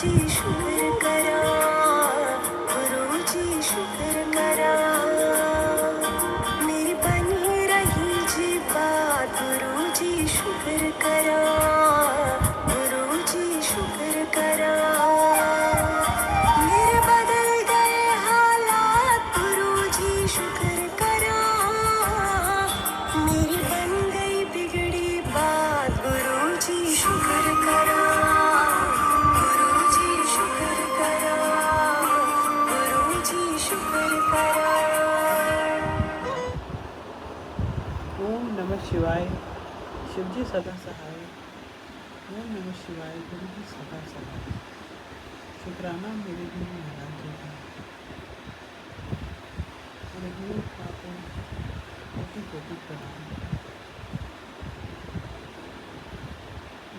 जी शुक्र करा, गुरु जी शुक्र करा, मेरी बनी रही जी बात, गुरु जी शुक्र करा, गुरु जी शुक्र करा, मेरे बदल गए हालात, गुरु जी शुक्र करा, मेरी बन गई बिगड़ी बात, गुरु जी शुक्र करा, गुरु जी शुक्र करा, गुरु जी शुक्र करा। ओम नमः शिवाय। शिवजी सदा सहाय। ओम नमः शिवाय। गुरु जी सदा सहाय। शुक्राना मेरे गुरु महाराज जी का। मेरे गुरु आपको कोटि कोटि प्रणाम।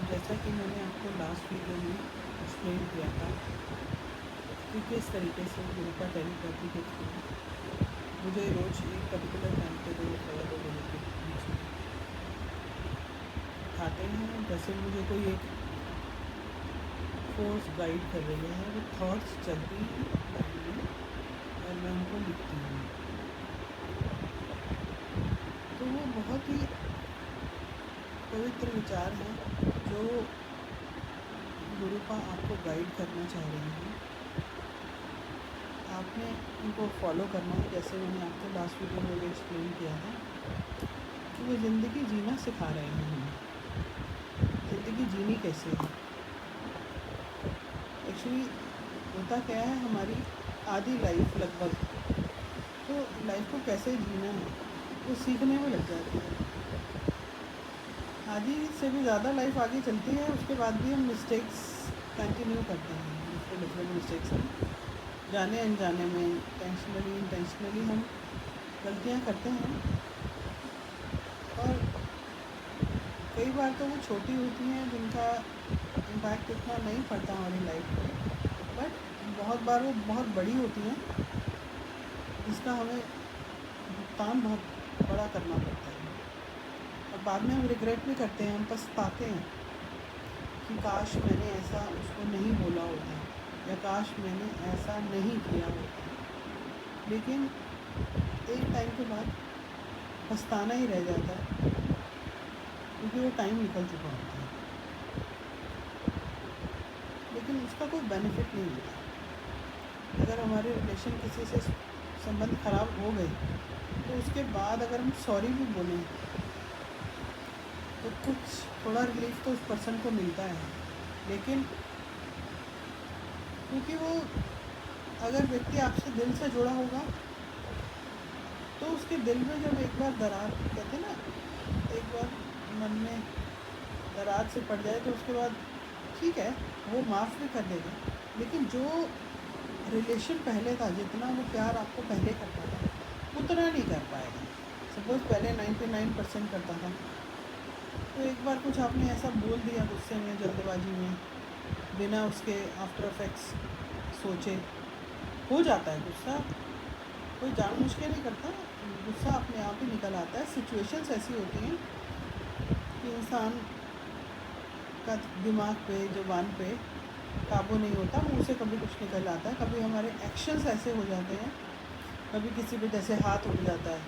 जैसा कि मैंने आपको लास्ट वीडियो में एक्सप्लेन किया था कि किस तरीके से गुरु का टेलीपैथी के थ्रू मुझे रोज एक पर्टिकुलर टाइम पे 2 बजे के बीच में खाते हैं, जैसे मुझे कोई एक फोर्स गाइड कर रही है, वो थॉट्स चलती हैं माइंड में और मैं उनको लिखती हूँ। तो वो बहुत ही पवित्र विचार हैं जो गुरु का आपको गाइड करना चाह रही हैं। आपने उनको फॉलो करना है, जैसे मैंने आपको लास्ट वीडियो में भी एक्सप्लेन किया था कि वो ज़िंदगी जीना सिखा रहे हैं हमें। ज़िंदगी जीनी कैसे है, एक्चुअली होता क्या है, हमारी आधी लाइफ लगभग तो लाइफ को कैसे जीना है वो सीखने में लग जाती है। आधी से भी ज़्यादा लाइफ आगे चलती है, उसके बाद भी हम मिस्टेक्स कंटिन्यू करते हैं। डिफरेंट मिस्टेक्स हम जाने अनजाने में, इंटेंशनली हम गलतियाँ करते हैं। और कई बार तो वो छोटी होती हैं जिनका इम्पैक्ट इतना नहीं पड़ता हमारी लाइफ में, बट बहुत बार वो बहुत बड़ी होती हैं जिसका हमें भुगतान बहुत बड़ा करना पड़ता है। और बाद में हम रिग्रेट भी करते हैं, हम पछताते हैं कि काश मैंने ऐसा उसको नहीं बोला होता या काश मैंने ऐसा नहीं किया होता। लेकिन एक टाइम के बाद पछताना ही रह जाता है क्योंकि वो टाइम निकल चुका होता है, लेकिन उसका कोई बेनिफिट नहीं मिलता। अगर हमारे रिलेशन किसी से संबंध खराब हो गए तो उसके बाद अगर हम सॉरी भी बोलें तो कुछ थोड़ा रिलीफ तो उस पर्सन को मिलता है, लेकिन क्योंकि वो अगर व्यक्ति आपसे दिल से जुड़ा होगा तो उसके दिल में जब एक बार दरार, कहते हैं ना, एक बार मन में दरार से पड़ जाए तो उसके बाद ठीक है वो माफ़ भी कर देगा, लेकिन जो रिलेशन पहले था, जितना वो प्यार आपको पहले करता था उतना नहीं कर पाएगा। सपोज़ पहले 99% करता था, तो एक बार कुछ आपने ऐसा बोल दिया गुस्से में, जल्दबाजी में, बिना उसके आफ्टर इफेक्ट्स सोचे, हो जाता है गुस्सा, कोई जानबूझ के नहीं करता, गुस्सा अपने आप ही निकल आता है। सिचुएशंस ऐसी होती हैं कि इंसान का दिमाग पे, ज़ुबान पे काबू नहीं होता, मुँह से कभी कुछ निकल आता है। कभी हमारे एक्शंस ऐसे हो जाते हैं, कभी किसी पे जैसे हाथ उठ जाता है,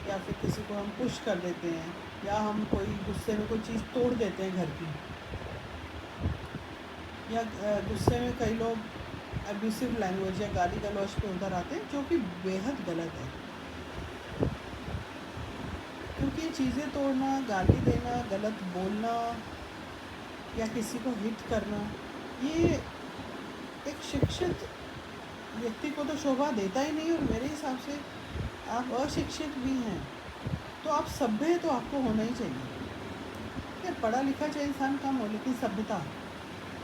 या फिर किसी को हम पुश कर देते हैं, या हम कोई गुस्से में कोई चीज़ तोड़ देते हैं घर की, या गुस्से में कई लोग एब्यूसिव लैंग्वेज या गाली गलौज पे उतर आते हैं, जो कि बेहद गलत है। क्योंकि चीज़ें तोड़ना, गाली देना, गलत बोलना या किसी को हिट करना, ये एक शिक्षित व्यक्ति को तो शोभा देता ही नहीं। और मेरे हिसाब से आप अशिक्षित भी हैं तो आप सभ्य तो आपको होना ही चाहिए। या पढ़ा लिखा चाहे इंसान कम हो, लेकिन सभ्यता,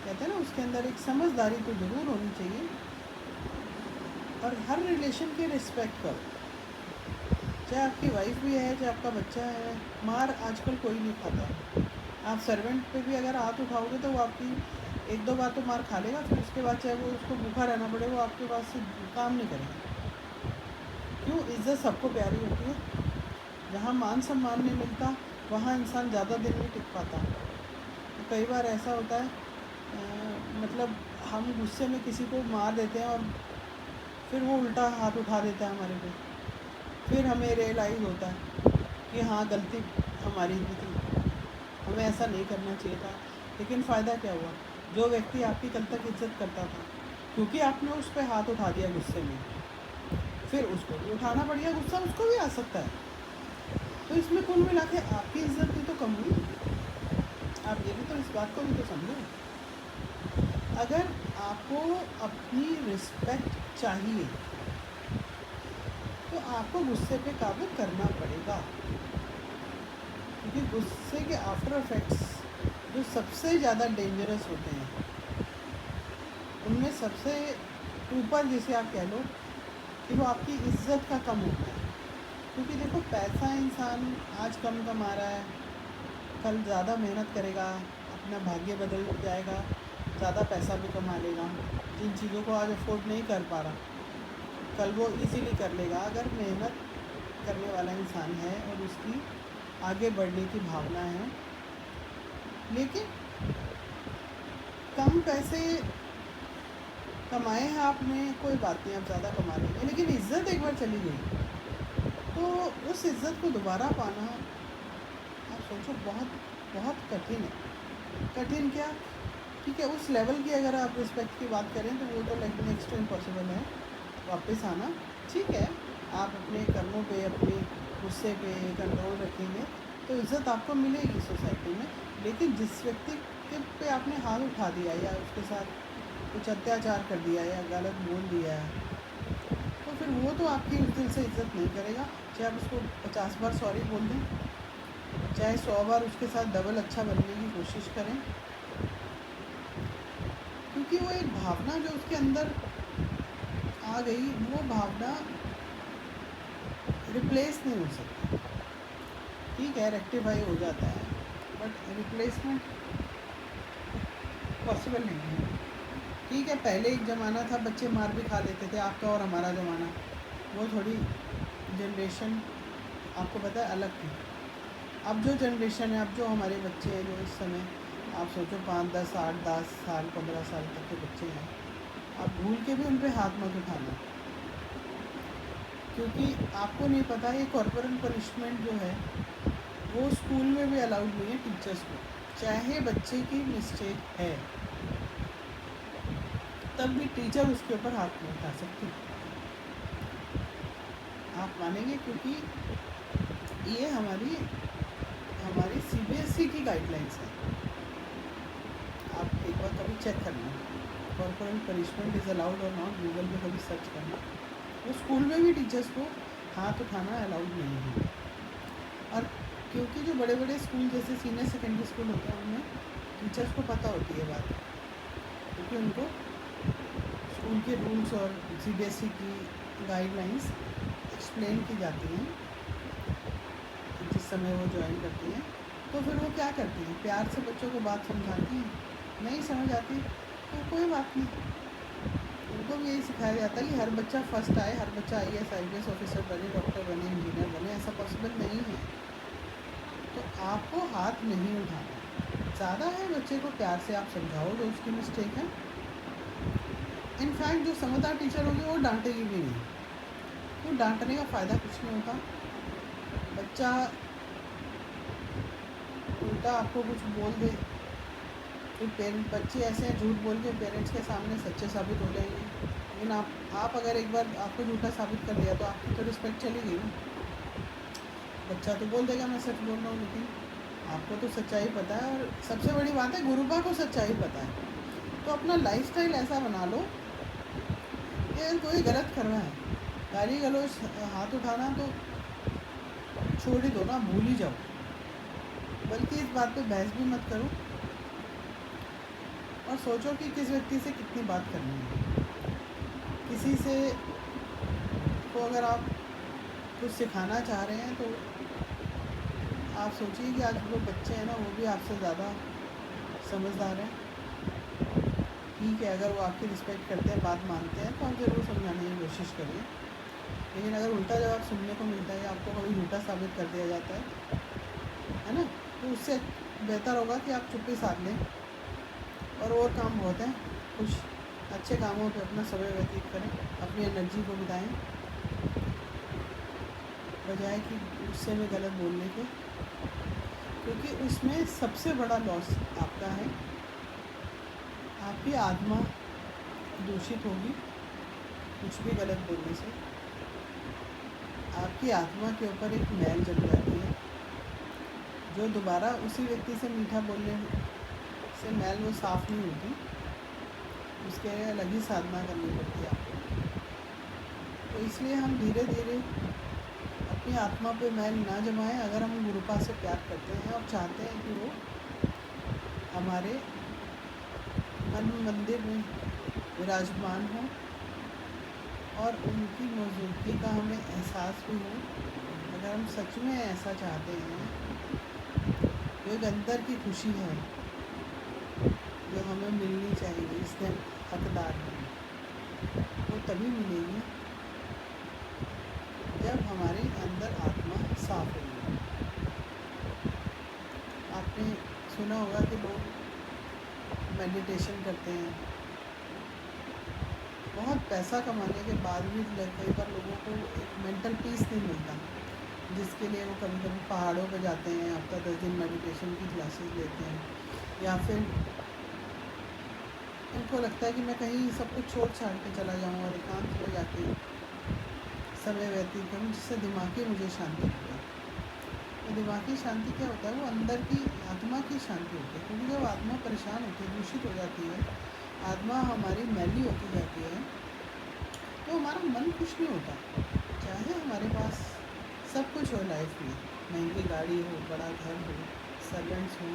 कहते हैं ना, उसके अंदर एक समझदारी तो ज़रूर होनी चाहिए। और हर रिलेशन की रिस्पेक्ट करो, चाहे आपकी वाइफ भी है, चाहे आपका बच्चा है। मार आजकल कोई नहीं खाता। आप सर्वेंट पे भी अगर हाथ उठाओगे तो वो आपकी 1-2 बार तो मार खा लेगा, फिर उसके बाद चाहे वो उसको भूखा रहना पड़े, वो आपके पास से काम नहीं करेगा। क्यों? इज़्ज़त सबको प्यारी होती है। जहाँ मान सम्मान नहीं मिलता वहाँ इंसान ज़्यादा दिन नहीं टिक पाता। तो कई बार ऐसा होता है मतलब हम गुस्से में किसी को मार देते हैं और फिर वो उल्टा हाथ उठा देता है हमारे पे, फिर हमें रियलाइज़ होता है कि हाँ गलती हमारी भी थी, हमें ऐसा नहीं करना चाहिए था। लेकिन फ़ायदा क्या हुआ? जो व्यक्ति आपकी कल तक इज्जत करता था, क्योंकि आपने उस पर हाथ उठा दिया गुस्से में, फिर उसको भी उठाना पड़ेगा, गुस्सा उसको भी आ सकता है। तो इसमें कुल मिला के आपकी इज्जत भी तो कम हुई। आप ये भी तो, इस बात को भी तो समझो। अगर आपको अपनी रिस्पेक्ट चाहिए तो आपको गुस्से पे काबू करना पड़ेगा, क्योंकि गुस्से के आफ्टर इफेक्ट्स जो सबसे ज़्यादा डेंजरस होते हैं, उनमें सबसे ऊपर जिसे आप कह लो कि वो आपकी इज्जत का कम होता है। क्योंकि देखो, पैसा इंसान आज कम कमा रहा है, कल ज़्यादा मेहनत करेगा, अपना भाग्य बदल जाएगा, ज़्यादा पैसा भी कमा लेगा। जिन चीज़ों को आज अफोर्ड नहीं कर पा रहा, कल वो इजीली कर लेगा, अगर मेहनत करने वाला इंसान है और उसकी आगे बढ़ने की भावना है। लेकिन कम पैसे कमाए हैं आपने, कोई बात नहीं, आप ज़्यादा कमा लेंगे, लेकिन इज़्ज़त एक बार चली गई तो उस इज़्ज़त को दोबारा पाना, आप सोचो, बहुत बहुत कठिन है। कठिन क्या, ठीक है, उस लेवल की अगर आप रिस्पेक्ट की बात करें तो वो तो लाइक नेक्स्ट टू इम्पॉसिबल है वापस आना। ठीक है, आप अपने कर्मों पे, अपने गुस्से पे कंट्रोल रखेंगे तो इज़्ज़त आपको मिलेगी सोसाइटी में। लेकिन जिस व्यक्ति के पे आपने हाथ उठा दिया या उसके साथ कुछ अत्याचार कर दिया या गलत बोल दिया है, तो फिर वो तो आपकी उस दिल से इज़्ज़त नहीं करेगा। चाहे आप उसको 50 बार सॉरी बोल दें, चाहे 100 बार उसके साथ डबल अच्छा बनने की कोशिश करें, क्योंकि वो एक भावना जो उसके अंदर आ गई, वो भावना रिप्लेस नहीं हो सकती। ठीक है, रेक्टिफाई हो जाता है, बट रिप्लेसमेंट पॉसिबल नहीं है। ठीक है, पहले एक ज़माना था बच्चे मार भी खा लेते थे, आपका और हमारा ज़माना, वो थोड़ी जनरेशन आपको पता है अलग थी। अब जो जनरेशन है, अब जो हमारे बच्चे हैं, जो इस समय आप सोचो 5, 10, 8, 10 साल, 15 साल तक के बच्चे हैं, आप भूल के भी उन पर हाथ मत उठाना, क्योंकि आपको नहीं पता ये कॉर्पोरल पनिशमेंट जो है वो स्कूल में भी अलाउड नहीं है टीचर्स को। चाहे बच्चे की मिस्टेक है, तब भी टीचर उसके ऊपर हाथ नहीं उठा सकती। आप मानेंगे, क्योंकि ये हमारी CBSE की गाइडलाइंस है। आप एक बार कभी चेक करना, कॉर्पोरल पनिशमेंट इज़ अलाउड और नॉट, गूगल पे कभी सर्च करना। वो स्कूल में भी टीचर्स को हाथ उठाना अलाउड नहीं है। और क्योंकि जो बड़े बड़े स्कूल जैसे सीनियर सेकेंडरी स्कूल होते हैं, उनमें टीचर्स को पता होती है बात, क्योंकि उनको स्कूल के रूल्स और CBSE की गाइडलाइंस एक्सप्लेन की जाती हैं जिस समय वो ज्वाइन करती हैं। तो फिर वो क्या करती हैं, प्यार से बच्चों को बात समझाती हैं, नहीं समझ आती तो कोई बात नहीं, उनको भी यही सिखाया जाता है कि हर बच्चा फर्स्ट आए, हर बच्चा IAS IPS ऑफिसर बने, डॉक्टर बने, इंजीनियर बने, ऐसा पॉसिबल नहीं है। तो आपको हाथ नहीं उठाना, ज़्यादा है बच्चे को प्यार से आप समझाओ जो उसकी मिस्टेक है। इनफैक्ट जो समझदार टीचर होगी वो डांटेगी भी नहीं, तो डांटने का फ़ायदा कुछ नहीं होता। बच्चा उल्टा आपको कुछ बोल दे, फिर बच्चे ऐसे हैं झूठ बोल के पेरेंट्स के सामने सच्चे साबित हो जाएंगे। लेकिन आप अगर एक बार आपको झूठा साबित कर दिया तो आपकी तो रिस्पेक्ट चली गई ना। बच्चा तो बोल देगा मैं सच बोल रहा हूँ, लेकिन आपको तो सच्चाई पता है। और सबसे बड़ी बात है, गुरुबा को सच्चाई पता है। तो अपना लाइफस्टाइल ऐसा बना लो कि अगर कोई गलत कर रहा है, गाली गलौज, हाथ उठाना तो छोड़ ही दो ना, भूल ही जाओ, बल्कि इस बात पे बहस भी मत करो और सोचो कि किस व्यक्ति से कितनी बात करनी है। किसी से को अगर आप कुछ सिखाना चाह रहे हैं तो आप सोचिए कि आज जो बच्चे हैं ना, वो भी आपसे ज़्यादा समझदार हैं। ठीक है, अगर वो आपकी रिस्पेक्ट करते हैं, बात मानते हैं, तो आप ज़रूर समझाने की कोशिश करिए। लेकिन अगर उल्टा जवाब सुनने को मिलता है या आपको कभी झूठा साबित कर दिया जाता है ना, तो उससे बेहतर होगा कि आप चुप्पी साध लें और काम बहुत हैं। कुछ अच्छे कामों पे अपना समय व्यतीत करें, अपनी एनर्जी को बिताएं, बजाय कि गुस्से में गलत बोलने के, क्योंकि उसमें सबसे बड़ा लॉस आपका है। आपकी आत्मा दूषित होगी कुछ भी गलत बोलने से। आपकी आत्मा के ऊपर एक मैल जम जाती है, जो दोबारा उसी व्यक्ति से मीठा बोलने से मैल वो साफ़ नहीं होती, उसके लिए अलग ही साधना करनी पड़ती है आपको। तो इसलिए हम धीरे धीरे अपनी आत्मा पे मैल ना जमाएं। अगर हम गुरुपा से प्यार करते हैं और चाहते हैं कि वो हमारे मन मंदिर में विराजमान हो और उनकी मौजूदगी का हमें एहसास भी हो, अगर हम सच में ऐसा चाहते हैं, तो एक अंदर की खुशी है जो हमें मिलनी चाहिए, इसके हकदार हैं, वो तभी मिलेगी जब हमारे अंदर आत्मा साफ होगी। आपने सुना होगा कि लोग मेडिटेशन करते हैं, बहुत पैसा कमाने के बाद भी कई बार लोगों को एक मेंटल पीस नहीं मिलता, जिसके लिए वो कभी कभी पहाड़ों पर जाते हैं, हफ्ता 10 दिन मेडिटेशन की क्लासेस लेते हैं, या फिर उनको लगता है कि मैं कहीं सब कुछ छोड़ छाड़ के चला जाऊँ और एकांत में जाके समय व्यतीत करूँ, जिससे दिमागी मुझे शांति मिले। तो दिमागी शांति क्या होता है? वो अंदर की आत्मा की शांति होती है, क्योंकि जब आत्मा परेशान होती है, दूषित हो जाती है, आत्मा हमारी मैली होती जाती है, तो हमारा मन खुश नहीं होता। चाहे हमारे पास सब कुछ हो लाइफ में, महंगी गाड़ी हो, बड़ा घर हो, सर्वेंट्स हों,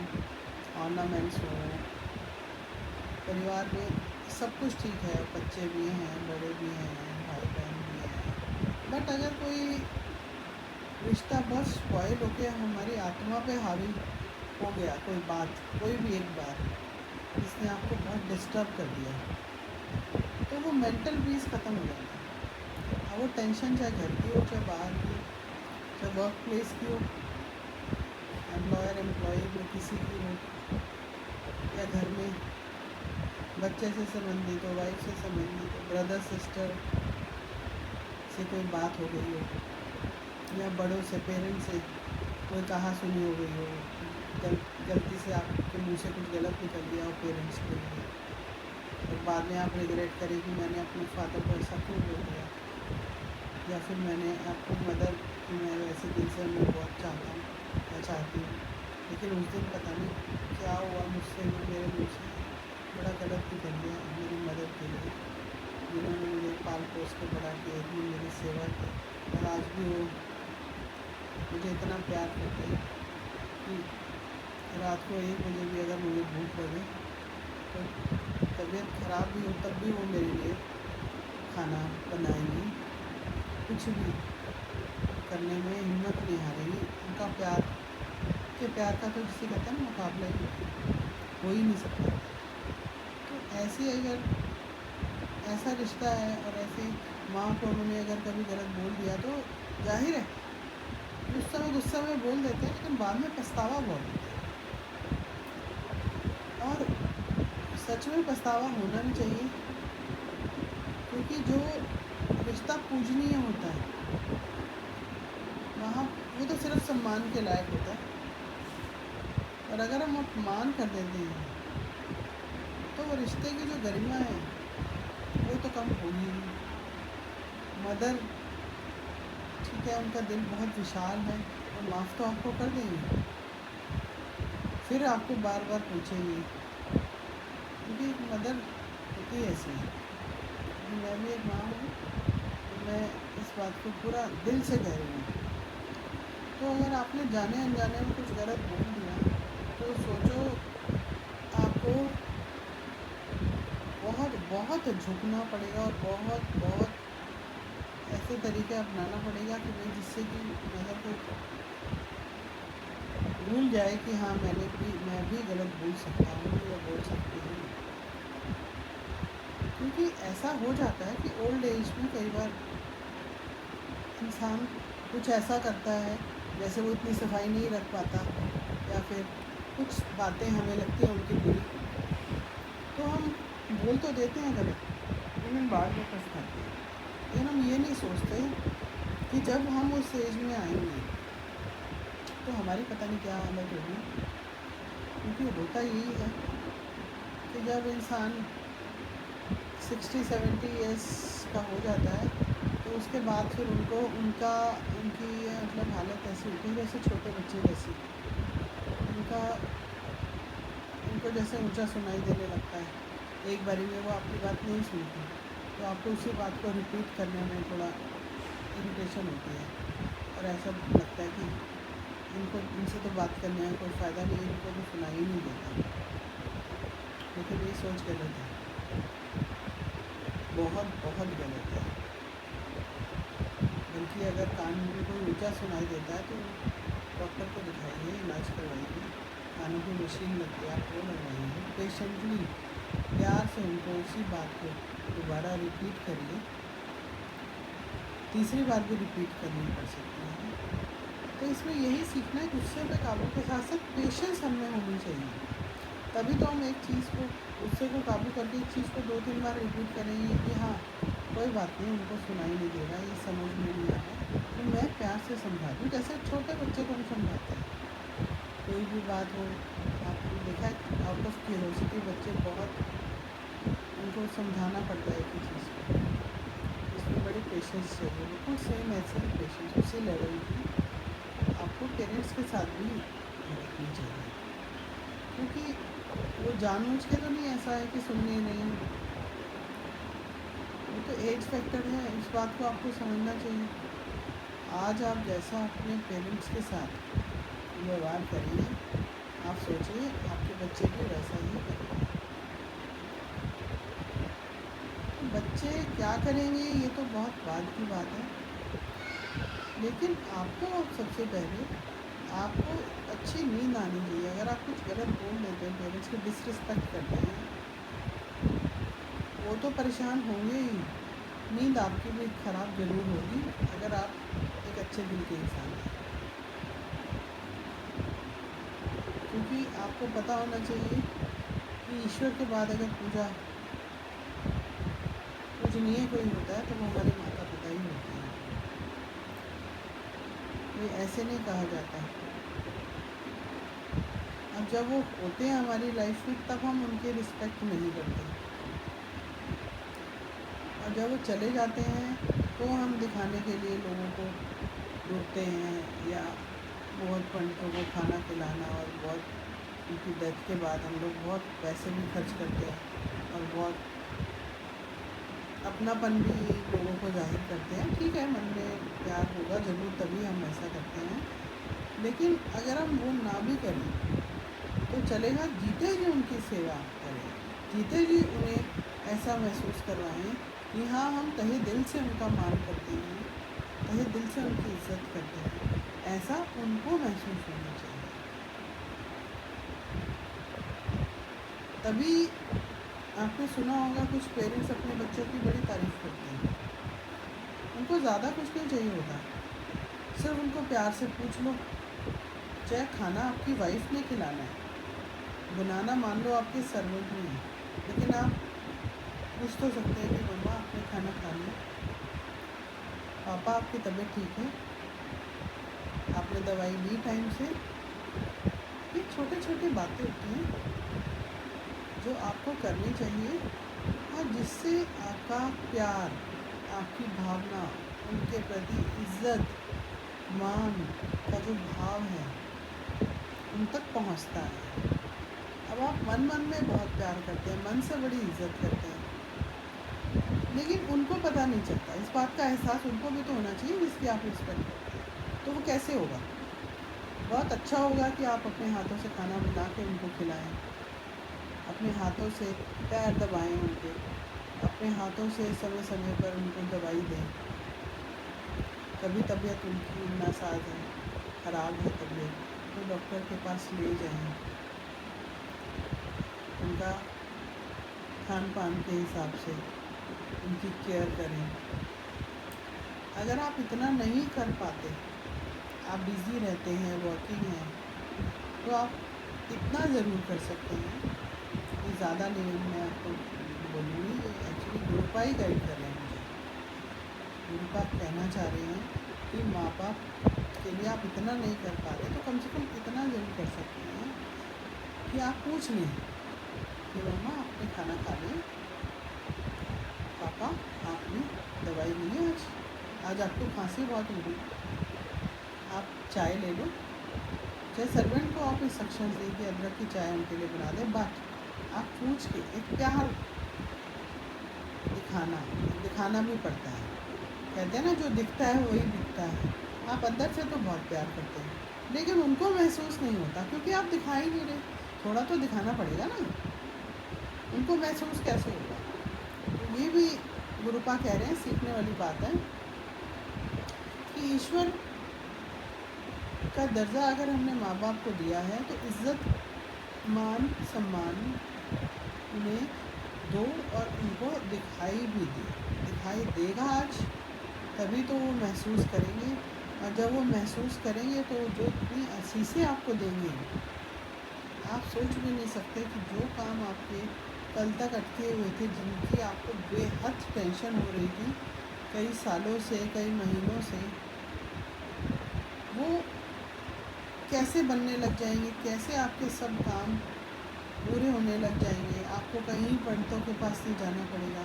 ऑर्नामेंट्स हों, परिवार में सब कुछ ठीक है, बच्चे भी हैं, बड़े भी हैं, भाई बहन भी हैं, बट अगर कोई रिश्ता बस स्पॉइल होके हमारी आत्मा पे हावी हो गया, कोई बात, कोई भी एक बात जिसने आपको बहुत डिस्टर्ब कर दिया, तो वो मेंटल पीस ख़त्म हो जाता है। अब वो टेंशन चाहे घर की हो, चाहे बाहर की हो, चाहे वर्क प्लेस की हो, एम्प्लॉयर एम्प्लॉई में किसी की हो, या घर में बच्चे से संबंधित हो, वाइफ से संबंधित हो, ब्रदर सिस्टर से कोई बात हो गई हो, या बड़ों से, पेरेंट्स से कोई कहा सुनी हो गई हो, गलती से आपके मुंह से कुछ गलत निकल गया हो पेरेंट्स के लिए, और बाद में आप रिग्रेट करें कि मैंने अपने फादर को ऐसा क्यों बोल दिया, या फिर मैंने आपको मदर की मैं वैसे दिल से मैं बहुत चाहता हूँ या चाहती हूँ, लेकिन उस दिन पता नहीं क्या हुआ मुझसे, मेरे मुँह से बड़ा गलत निकल गया मेरी मदद के लिए, जिन्होंने मुझे पाल पोस के बड़ा किया, इतनी मेरी सेवा की, और आज भी वो मुझे इतना प्यार करते हैं कि रात को 1 बजे भी अगर मुझे भूख लगे, तो तबीयत ख़राब भी हो तब भी वो मेरे लिए खाना बनाएंगी, कुछ भी करने में हिम्मत नहीं हारेंगी। उनका प्यार के प्यार का तो जिसे कहते हैं ना, मुकाबला ही हो ही नहीं सकता। तो ऐसे अगर ऐसा रिश्ता है और ऐसे माँ को उन्होंने अगर कभी गलत बोल दिया, तो जाहिर है उस समय गुस्सा में बोल देते हैं, लेकिन बाद में पछतावा बहुत होता है, और सच में पछतावा होना भी चाहिए, क्योंकि जो रिश्ता पूजनीय होता है वहाँ वो तो सिर्फ सम्मान के लायक होता है, और अगर हम अपमान कर देते हैं तो वो रिश्ते की जो गरिमा है वो तो कम होगी ही। मदर ठीक है, उनका दिल बहुत विशाल है, वो माफ़ तो आपको कर देंगे, फिर आपको बार बार पूछेंगे, क्योंकि एक मदर होती ऐसी है। मैं भी एक माँ हूँ, तो मैं इस बात को पूरा दिल से कह रही हूँ। तो अगर आपने जाने अनजाने में कुछ गलत बोल दिया, तो सोचो आपको बहुत बहुत झुकना पड़ेगा, और बहुत बहुत ऐसे तरीके अपनाना पड़ेगा कि भाई जिससे कि मदर को भूल जाए कि हाँ मैं भी गलत बोल सकता हूँ या बोल सकती हूँ। क्योंकि ऐसा हो जाता है कि ओल्ड एज में कई बार इंसान कुछ ऐसा करता है, जैसे वो इतनी सफाई नहीं रख पाता, या फिर कुछ बातें हमें लगती हैं उनकी बुरी, तो हम बोल तो देते हैं गलत, लेकिन बाद में पछताते हैं। लेकिन हम ये नहीं सोचते कि जब हम उस एज में आएंगे तो हमारी पता नहीं क्या हालत होगी। क्योंकि होता यही है कि जब इंसान 60-70 ईयर्स का हो जाता है तो उसके बाद फिर उनकी मतलब हालत ऐसी होती है जैसे छोटे बच्चे जैसी। उनको जैसे ऊंचा सुनाई देने लगता है। एक बारी में वो आपकी बात नहीं सुनती तो आपको उसी बात को रिपीट करने में थोड़ा इरिटेशन होती है, और ऐसा लगता है कि इनसे तो बात करने में कोई फ़ायदा नहीं है, इनको तो सुनाई ही नहीं देता। लेकिन ये सोच गलत है, बहुत बहुत गलत है। बल्कि अगर कान में कोई ऊंचा सुनाई देता है तो डॉक्टर को दिखाइए, इलाज करवाइए। कानों की मशीन लगती है, आप वो लगवाइए। पेशेंटली प्यार से उनको उसी बात को दोबारा रिपीट करिए। तीसरी बार भी रिपीट करनी पड़ सकती है। तो इसमें यही सीखना है, गुस्से पे काबू के साथ साथ पेशेंस हमें होनी चाहिए। तभी तो हम एक चीज़ को, गुस्से को काबू करके एक चीज़ को 2-3 बार रिपीट करेंगे कि हाँ कोई बात नहीं, उनको सुनाई नहीं दे रहा, ये समझ में नहीं आ रहा, तो मैं प्यार से समझा दूँ। जैसे छोटे बच्चे को हम समझाते हैं, कोई भी बात हो। आपने देखा है आउट ऑफ क्यूरोसिटी बच्चे बहुत, उनको समझाना पड़ता है एक ही चीज़ को। इसमें बड़ी पेशेंस चाहिए। बिल्कुल सेम ऐसे ही पेशेंस उसी लेवल की आपको पेरेंट्स के साथ भी रखनी चाहिए। क्योंकि वो जानबूझ के तो नहीं ऐसा है कि सुननी नहीं, वो तो एज फैक्टर है। इस बात को आपको समझना चाहिए। आज आप जैसा अपने पेरेंट्स के साथ व्यवहार करेंगे, आप सोचिए आपके बच्चे भी वैसा ही करेंगे। बच्चे क्या करेंगे ये तो बहुत बाद की बात है, लेकिन आपको सबसे पहले आपको अच्छी नींद आनी चाहिए। अगर आप कुछ गलत बोल देते हैं, पेरेंट्स की डिसरिस्पेक्ट करते हैं, वो तो परेशान होंगे ही, नींद आपकी भी ख़राब ज़रूर होगी अगर आप एक अच्छे दिल के इंसान हैं। क्योंकि आपको पता होना चाहिए कि ईश्वर के बाद अगर पूजनीय कोई होता है तो वो हमारे माता पिता ही होते हैं। ये ऐसे नहीं कहा जाता। अब जब वो होते हैं हमारी लाइफ में तब हम उनकी रिस्पेक्ट नहीं करते, और जब वो चले जाते हैं तो हम दिखाने के लिए लोगों को रोकते हैं, या बहुत पंडितों को खाना खिलाना, और बहुत उनकी डेथ के बाद हम लोग बहुत पैसे भी खर्च करते हैं और बहुत अपनापन भी लोगों को जाहिर करते हैं। ठीक है, मन में प्यार होगा ज़रूर, तभी हम ऐसा करते हैं। लेकिन अगर हम वो ना भी करें तो चलेगा, जीते जी उनकी सेवा करें, जीते जी उन्हें ऐसा महसूस करवाएं कि हाँ हम तहे दिल से उनका मान करते हैं, तहे दिल से उनकी इज्जत करते हैं। ऐसा उनको महसूस होना चाहिए। तभी आपने सुना होगा कुछ पेरेंट्स अपने बच्चों की बड़ी तारीफ़ करते हैं। उनको ज़्यादा कुछ नहीं चाहिए होता, सिर्फ उनको प्यार से पूछ लो। चाहे खाना आपकी वाइफ ने खिलाना है, बनाना मान लो आपके सर्वेंट ने है, लेकिन आप पूछ तो सकते हैं कि मम्मा आपने खाना खा लिया, पापा आपकी तबीयत ठीक है, आपने दवाई ली टाइम से। ये छोटी छोटी बातें होती हैं जो आपको करनी चाहिए, और जिससे आपका प्यार, आपकी भावना, उनके प्रति इज्जत, मान का जो भाव है उन तक पहुंचता है। अब आप मन मन में बहुत प्यार करते हैं, मन से बड़ी इज्जत करते हैं, लेकिन उनको पता नहीं चलता। इस बात का एहसास उनको भी तो होना चाहिए जिसकी आप रिस्पेक्ट करते हैं। तो वो कैसे होगा? बहुत अच्छा होगा कि आप अपने हाथों से खाना बना के उनको खिलाएं, अपने हाथों से पैर दबाएं उनके, अपने हाथों से समय समय पर उनको दवाई दें। कभी तबीयत उनकी नासाज है, ख़राब है तबीयत, तो डॉक्टर के पास ले जाएं। उनका खान पान के हिसाब से उनकी केयर करें। अगर आप इतना नहीं कर पाते, आप बिज़ी रहते हैं, वर्किंग हैं, तो आप इतना ज़रूर कर सकते हैं ये ज़्यादा नहीं मैं आपको बोलूँगी, ये एक्चुअली गुरुपा ही गाइड कर रहे हैं मुझे। गुरुपा कहना चाह रहे हैं कि माँ बाप के लिए आप इतना नहीं कर पा रहे तो कम से कम इतना ज़रूर कर सकते हैं कि आप पूछ लें कि मम्मा आपने खाना खा लिया, पापा आपने दवाई ली है, आज आपको खांसी बहुत हो रही, आप चाय ले लो। चाहे सर्वेंट को आप इंस्ट्रक्शन दें कि अदरक की चाय उनके लिए बना दें, बट आप पूछ के एक प्यार दिखाना भी पड़ता है। कहते हैं ना, जो दिखता है वही दिखता है। आप अंदर से तो बहुत प्यार करते हैं, लेकिन उनको महसूस नहीं होता क्योंकि आप दिखा ही नहीं रहे। थोड़ा तो दिखाना पड़ेगा ना, उनको महसूस कैसे होगा। तो ये भी गुरुपा कह रहे हैं, सीखने वाली बात है कि ईश्वर का दर्जा अगर हमने माँ बाप को दिया है तो इज़्ज़त मान सम्मान उन्हें दो और उनको दिखाई भी दिखाई देगा आज, तभी तो वो महसूस करेंगे। और जब वो महसूस करेंगे तो जो इतनी असीसें आपको देंगे, आप सोच भी नहीं सकते कि जो काम आपके कल तक अटके हुए थे, जिनकी आपको बेहद टेंशन हो रही थी कई सालों से, कई महीनों से, वो कैसे बनने लग जाएंगे, कैसे आपके सब काम पूरे होने लग जाएंगे। आपको कहीं पंडितों के पास नहीं जाना पड़ेगा,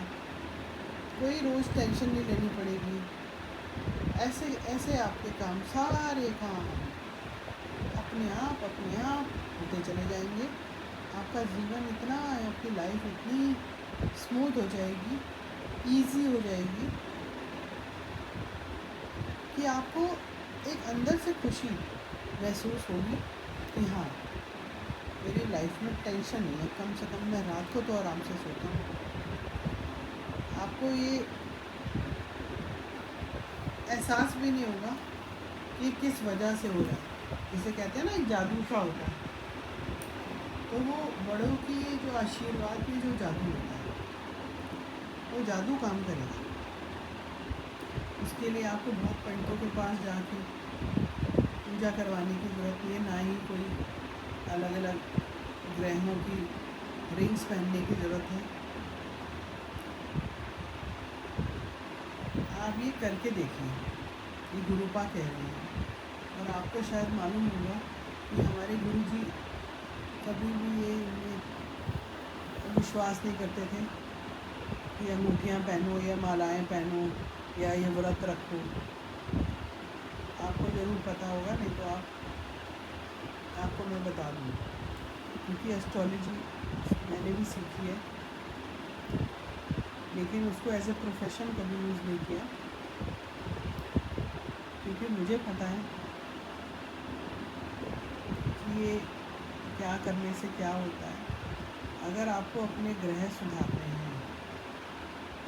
कोई रोज़ टेंशन नहीं लेनी पड़ेगी। ऐसे ऐसे आपके काम, सारे काम अपने आप होते चले जाएंगे। आपका जीवन इतना, आपकी लाइफ इतनी स्मूथ हो जाएगी, इजी हो जाएगी कि आपको एक अंदर से खुशी महसूस होगी कि हाँ, मेरी लाइफ में टेंशन नहीं है, कम से कम मैं रात को तो आराम से सोता हूँ। आपको ये एहसास भी नहीं होगा कि किस वजह से हो रहा है। जिसे कहते हैं ना, एक जादू सा होता है, तो वो बड़ों की जो आशीर्वाद की जो जादू होता है, वो जादू काम करेगा। उसके लिए आपको बहुत पंडितों के पास जाके पूजा करवाने की ज़रूरत नहीं है, ना ही कोई अलग अलग ग्रहों की रिंग्स पहनने की ज़रूरत है। आप ये करके देखिए, ये गुरुपा कह रहे हैं। और आपको शायद मालूम होगा कि हमारे गुरु जी कभी भी ये विश्वास नहीं करते थे कि अंगूठियाँ पहनो या मालाएं पहनो या ये व्रत रखो। आपको ज़रूर पता होगा, नहीं तो आपको मैं बता दूँ, क्योंकि एस्ट्रोलॉजी मैंने भी सीखी है, लेकिन उसको एज ए प्रोफेशन कभी यूज़ नहीं किया, क्योंकि मुझे पता है कि ये क्या करने से क्या होता है। अगर आपको अपने ग्रह सुधारने हैं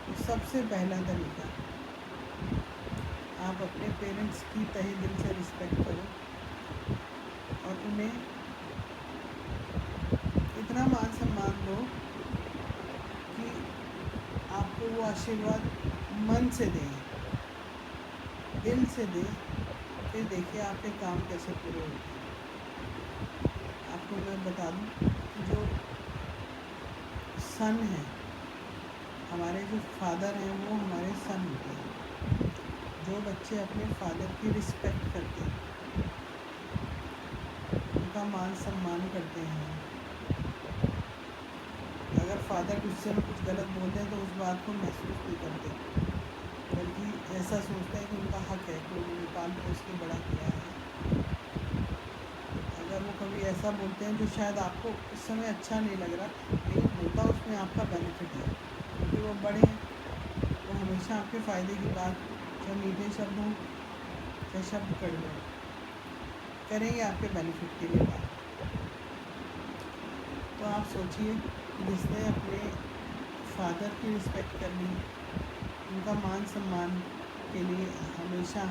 तो सबसे पहला तरीका, आप अपने पेरेंट्स की तहे दिल से रिस्पेक्ट करो और उन्हें इतना मान सम्मान दो कि आपको वो आशीर्वाद मन से दें, दिल से दें। फिर देखिए आपके काम कैसे पूरे होते हैं। आपको मैं बता दूं, जो सन है, हमारे जो फादर हैं वो हमारे सन होते हैं। जो बच्चे अपने फादर की रिस्पेक्ट करते हैं, उनका मान सम्मान करते हैं, अगर फादर गुस्से में कुछ गलत बोलते हैं तो उस बात को महसूस नहीं करते, बल्कि ऐसा सोचते हैं कि उनका हक है कि उन्होंने पाल पोस के बड़ा किया है। अगर वो कभी ऐसा बोलते हैं जो शायद आपको उस समय अच्छा नहीं लग रहा, लेकिन होता उसमें आपका बेनिफिट है, क्योंकि वो बड़े हैं, वो हमेशा आपके फ़ायदे की बात, चाहे मीठे शब्द हों चाहे शब्द कड़वे हों, करेंगे आपके बेनिफिट के लिए बात। तो आप सोचिए कि जिसने अपने फादर की रिस्पेक्ट करनी, उनका मान सम्मान के लिए हमेशा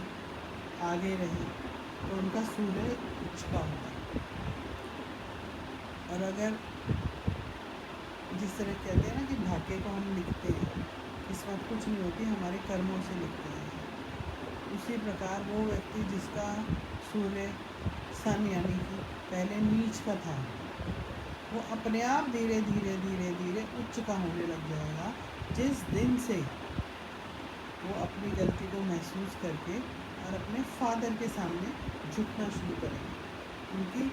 आगे रहे, तो उनका सूर्य उचका होगा। और अगर जिस तरह कहते हैं ना कि भाग्य को हम लिखते हैं, किस्मत कुछ नहीं होती, हमारे कर्मों से लिखते हैं, उसी प्रकार वो व्यक्ति जिसका सूर्य सन यानी कि पहले नीच का था, वो अपने आप धीरे धीरे धीरे धीरे उच्च का होने लग जाएगा। जिस दिन से वो अपनी गलती को महसूस करके और अपने फादर के सामने झुकना शुरू करेंगे। उनकी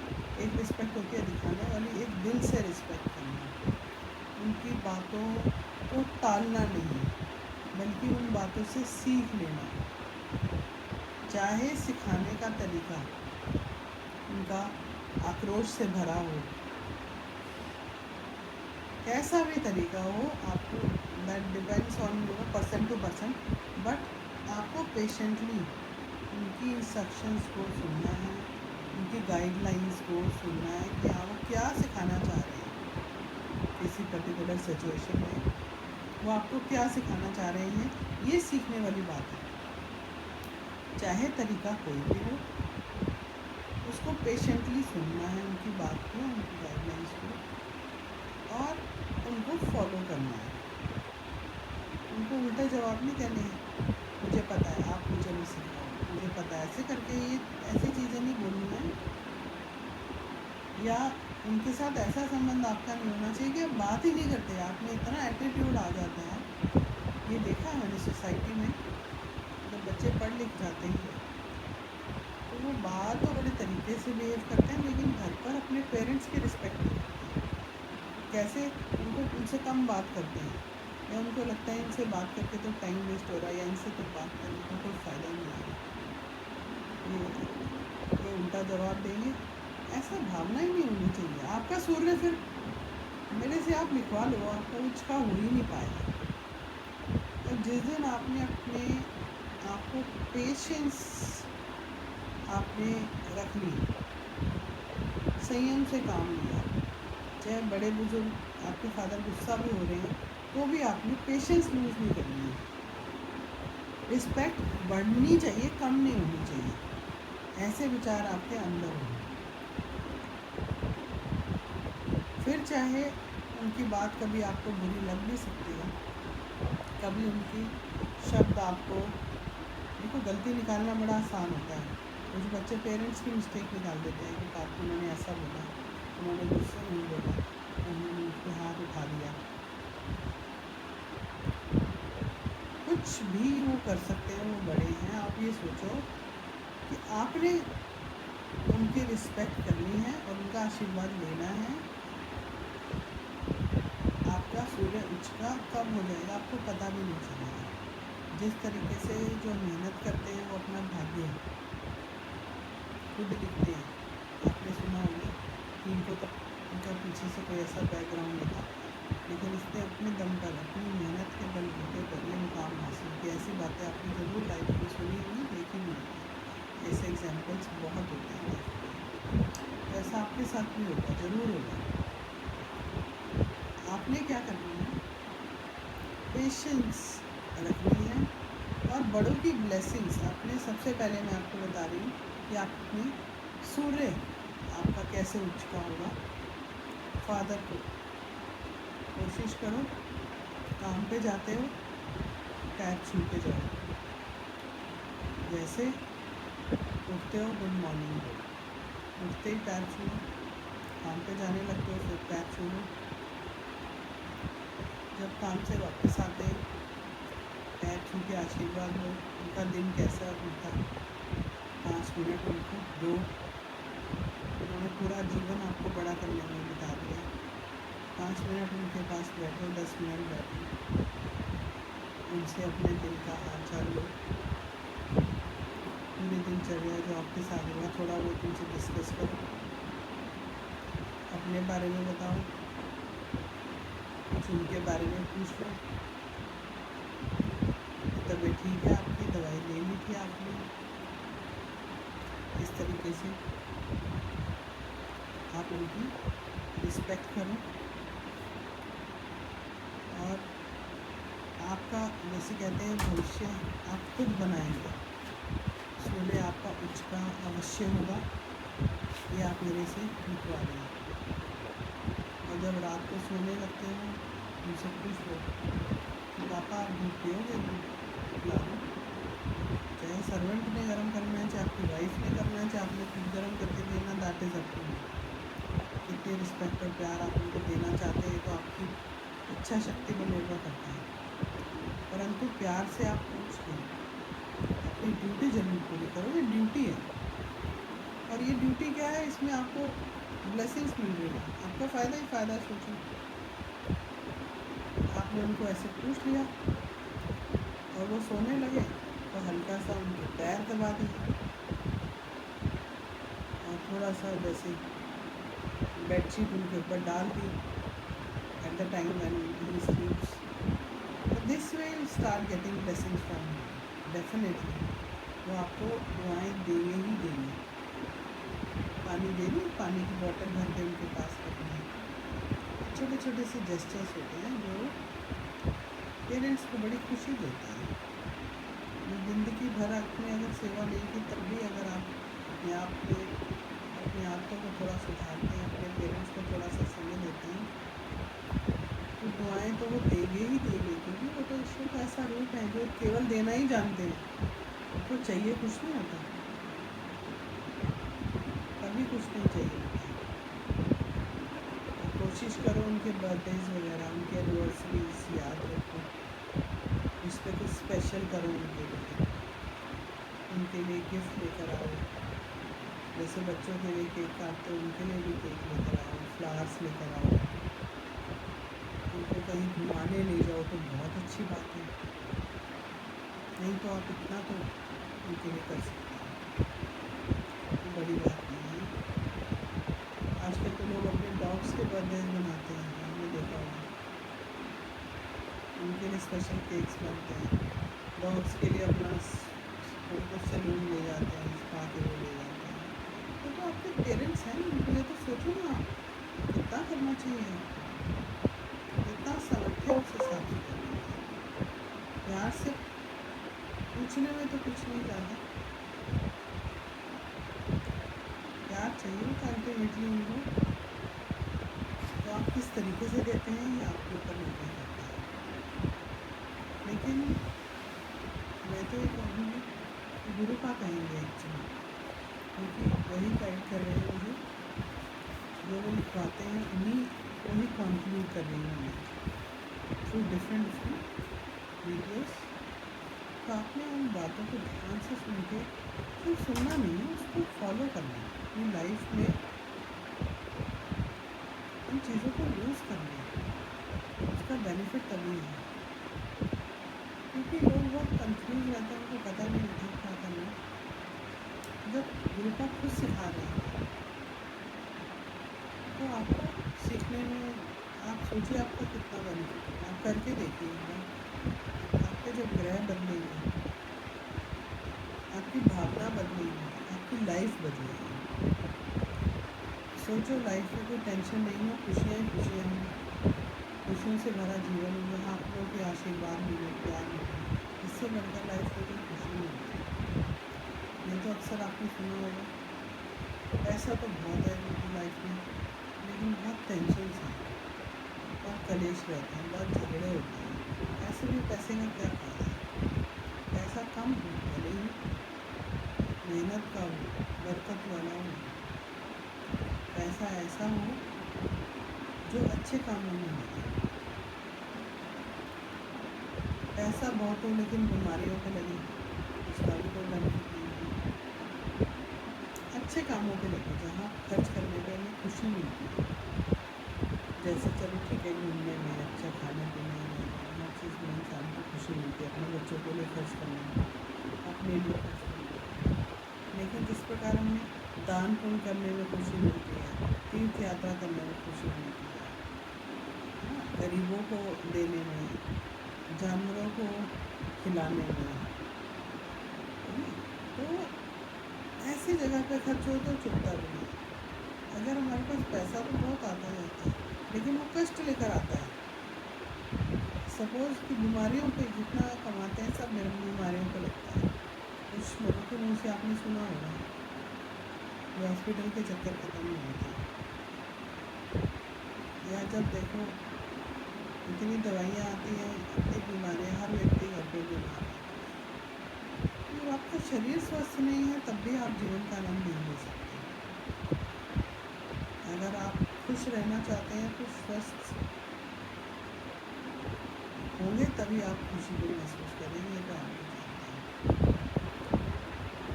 एक रिस्पेक्ट होती है दिखाने वाली, एक दिल से रिस्पेक्ट करना, उनकी बातों को टालना नहीं, बल्कि उन बातों से सीख लेना। चाहे सिखाने का तरीका उनका आक्रोश से भरा हो, कैसा भी तरीका हो, आपको that depends on person to person, but आपको पेशेंटली उनकी इंस्ट्रक्शंस को सुनना है, उनकी गाइडलाइंस को सुनना है कि हाँ वो क्या सिखाना चाह रहे हैं किसी पर्टिकुलर सिचुएशन में, वो आपको क्या सिखाना चाह रहे हैं, ये सीखने वाली बात है। चाहे तरीका कोई भी हो, उसको पेशेंटली सुनना है, उनकी बात को, उनकी गाइडलाइंस को, और उनको फॉलो करना है। उनको उल्टा जवाब नहीं देने हैं, मुझे पता है आप मुझे नहीं सिखाओ, मुझे पता है, ऐसे करके ये ऐसी चीज़ें नहीं बोलनी है। या उनके साथ ऐसा संबंध आपका नहीं होना चाहिए कि आप बात ही नहीं करते, आप में इतना एटीट्यूड आ जाता है। ये देखा है मैंने सोसाइटी में, जब बच्चे पढ़ लिख जाते हैं तो वो बाहर तो बड़े तरीके से बिहेव करते हैं, लेकिन घर पर अपने पेरेंट्स की रिस्पेक्ट नहीं करते। कैसे उनको उनसे कम बात करते हैं, या उनको लगता है इनसे बात करके तो टाइम वेस्ट हो रहा है, या इनसे तो बात करने का कोई फ़ायदा नहीं आ रहा, ये उल्टा जवाब देंगे। ऐसा भावना ही नहीं होनी चाहिए। आपका सूर्य फिर मेरे से आप लिखवा लो, आपका कुछ का हो ही नहीं पाएगा। तो जिस दिन आपने अपने आपको पेशेंस आपने रख ली, संयम से काम लिया, चाहे बड़े बुजुर्ग आपके फादर गुस्सा भी हो रहे हैं तो भी आपने पेशेंस लूज नहीं करनी है। रिस्पेक्ट बढ़नी चाहिए, कम नहीं होनी चाहिए। ऐसे विचार आपके अंदर हो, फिर चाहे उनकी बात कभी आपको बुरी लग भी सकती है, कभी उनकी शब्द आपको, देखो गलती निकालना बड़ा आसान होता है। कुछ बच्चे पेरेंट्स की मिस्टेक निकाल देते हैं कि पापा उन्होंने ऐसा बोला, उन्होंने गुस्से नहीं बोला, उन्होंने मुझ पे हाथ उठा दिया, कुछ भी वो कर सकते हैं, वो बड़े हैं। आप ये सोचो कि आपने उनकी रिस्पेक्ट करनी है और उनका आशीर्वाद लेना है। आपका सूर्य उच्च का कब हो जाएगा आपको पता भी नहीं चलेगा। जिस तरीके से जो मेहनत करते हैं वो अपना भाग्य खुद लिखते हैं। आपने सुना होगा कि इनको तो उनका पीछे से कोई ऐसा बैकग्राउंड नहीं था, लेकिन इसने अपने दम पर, अपनी मेहनत के बलबूते पर ये मुकाम हासिल किया। ऐसी बातें आपने ज़रूर लाइफ में सुनी होगी, देखी भी होगी। ऐसे एग्जाम्पल्स बहुत होते हैं लाइफ में, ऐसा आपके साथ भी होगा, ज़रूर होगा। आपने क्या करना है, पेशेंस रखनी है, और बड़ों की ब्लेसिंग्स आपने सबसे पहले, मैं आपको बता रही हूँ कि आपने सूर्य आपका कैसे उच्च का होगा। फादर को कोशिश करो, काम पे जाते हो पैर छू के जाओ, जैसे उठते हो गुड मॉर्निंग हो, उठते ही पैर छू, काम पे जाने लगते हो फिर पैर छू लो, जब काम से वापस आते हैं पैर छू के आशीर्वाद लो। उनका दिन कैसा बीता, 5 मिनट उनको दो, उन्होंने पूरा जीवन आपको बड़ा करने में बिता दिया। 5 मिनट उनके पास बैठो, 10 मिनट बैठो, उनसे अपने दिल का हाल चाल लो, पूरी दिनचर्या जो आपके साथ हुआ थोड़ा बहुत उनसे डिस्कस करो, अपने बारे में बताओ, कुछ उनके बारे में पूछ लो, तबीयत ठीक है आपकी, दवाई ले ली थी आपने। इस तरीके से आप उनकी रिस्पेक्ट करो, और आपका जैसे कहते हैं भविष्य आप खुद बनाएंगे। सूर्य आपका उच्च का अवश्य होगा, ये आप मेरे से लिखवा लें। और जब रात को सोने लगते हो उनसे पूछ लो कि पापा आप दूध पियोगे, दूध पिला दो। चाहे सर्वेंट ने गर्म करना है, चाहे आपकी वाइफ ने करना है, चाहे आपने खुद गर्म करके देना, that is up to you. उनके रिस्पेक्ट और प्यार आप उनको देना चाहते हैं तो आपकी इच्छा शक्ति पर निर्भर करता है। परंतु प्यार से आप पूछ लें, अपनी ड्यूटी जरूर पूरी करो, ये ड्यूटी है। और ये ड्यूटी क्या है, इसमें आपको ब्लेसिंग्स मिल रही है, आपका फ़ायदा ही फ़ायदा है। सोचो, आपने उनको ऐसे पूछ लिया और वो सोने लगे तो हल्का सा उनके पैर दबा दिए और थोड़ा सा जैसे बेडशीट उनके ऊपर डाल दी at the time when he sleeps. This will start getting blessings from him definitely. वो आपको दुआएं देंगे ही देंगे। पानी देनी, पानी की बोतल भर के उनके पास रखना। छोटे छोटे से जेस्चर्स होते हैं जो पेरेंट्स को बड़ी खुशी देता है। ज़िंदगी भर आपने अगर सेवा नहीं की तब भी अगर आप अपने आप में अपनी आदतों को थोड़ा सुधारते हैं, अपने पेरेंट्स को थोड़ा सा समय देते हैं, तो दुआएं तो वो देंगे ही देंगे, क्योंकि वो तो ईश्वर का ऐसा रूप है जो केवल देना ही जानते हैं। उनको चाहिए कुछ नहीं होता, कभी कुछ नहीं चाहिए होता। तो कोशिश करो उनके बर्थडेज वगैरह, उनके एनिवर्सरीज याद रखो, उस पर कुछ स्पेशल करो उनके लिए गिफ्ट लेकर आओ। जैसे बच्चों के लिए केक काटते हो, उनके लिए भी केक लेकर आओ, फ्लावर्स लेकर आओ। उनको कहीं घुमाने ले जाओ तो बहुत अच्छी बात है, नहीं तो आप इतना तो उनके लिए कर सकते हैं, बड़ी बात नहीं है। आजकल तो लोग अपने डॉग्स के बर्थडे बनाते हैं, हमने देखा होगा, उनके लिए स्पेशल केक्स बनते हैं। डॉग्स के लिए अपना उनको सैलून ले जाते हैं, स्पा के लिए ले जाते हैं। तो आपके पेरेंट्स हैं, उनके लिए तो सोचो ना, कितना करना चाहिए, कितना सामर्थ्य उनसे साथी करना है। प्यार से पूछने में तो कुछ नहीं ज़्यादा प्यार चाहिए तो अल्टीमेटली उनको तो आप किस तरीके से देते हैं ये आपके ऊपर निर्भर करता है। लेकिन मैं तो ये कहूँगी कि गुरु का कहेंगे एक्चुअली, क्योंकि वही गाइड कर रहे हैं मुझे, जो वो लिखवाते हैं उन्हीं वही कंक्लूड कर रही हूँ मैं थ्रू डिफरेंट वीडियोस। तो आपने उन बातों को ध्यान से सुन के सिर्फ सुनना नहीं है, उसको फॉलो करना है अपनी लाइफ में, उन चीज़ों को यूज़ करना है, उसका बेनिफिट तभी है। क्योंकि लोग बहुत कंफ्यूज रहते हैं, उनको पता नहीं होता क्या करना है। जब गुरु का खुद सिखा रहे हैं तो आपको सीखने में, आप सोचिए आपको कितना बेनिफिट है। आप करके देखिए, आपके जो ग्रह बदलेंगे, आपकी भावना बदलेगी, आपकी लाइफ बदलेगी। सोचो लाइफ में कोई टेंशन नहीं हो, खुशियाँ ही खुशियाँ हों, खुशियों से भरा जीवन हो, जहाँ आप लोगों के आशीर्वाद मिले, प्यार मिले, इससे बढ़कर लाइफ में कोई खुशी नहीं होती। नहीं तो अक्सर आपने सुना होगा, पैसा तो बहुत है उनकी लाइफ में, लेकिन बहुत टेंशन है, बहुत कलेश रहते हैं, बहुत झगड़े होते हैं। ऐसे भी पैसे का क्या फायदा है? पैसा कम हो भले ही मेहनत का हो, बरकत वाला हो, पैसा ऐसा हो जो अच्छे कामों में लगे। पैसा बहुत हो लेकिन बीमारियों पे लगे, उसका भी कोई बेनिफिट नहीं है। अच्छे कामों पे लगे जहाँ खर्च करने पे हमें खुशी मिलती है। जैसे चलो ठीक है, घूमने में, अच्छा खाने पीने में, हर चीज़ में इंसान को खुशी मिलती है, अपने बच्चों के लिए खर्च करने में, अपने लिए खर्च करने में। लेकिन जिस प्रकार हमें दान पुण्य करने में खुशी मिलती है, तीर्थ यात्रा करने में खुशी मिलती है, गरीबों को देने में, जानवरों को खिलाने में, तो ऐसी जगह पे खर्च हो तो चुपता भी नहीं। अगर हमारे पास पैसा तो बहुत आता है लेकिन वो कष्ट लेकर आता है। सपोज़ कि बीमारियों पे जितना कमाते हैं सब बीमारियों पे लगता है। कुछ लोगों के मुँह से आपने सुना होगा कि हॉस्पिटल के चक्कर ख़त्म नहीं होते, या जब देखो इतनी दवाइयाँ आती हैं, इतनी बीमारियाँ, हर व्यक्ति घर पे बीमार है। तो आपका शरीर स्वस्थ नहीं है तब भी आप जीवन का आनंद नहीं ले सकते। अगर आप खुश रहना चाहते हैं, कुछ स्वस्थ होंगे तभी आप खुशी को महसूस करेंगे, ये तो आप भी जानते हैं।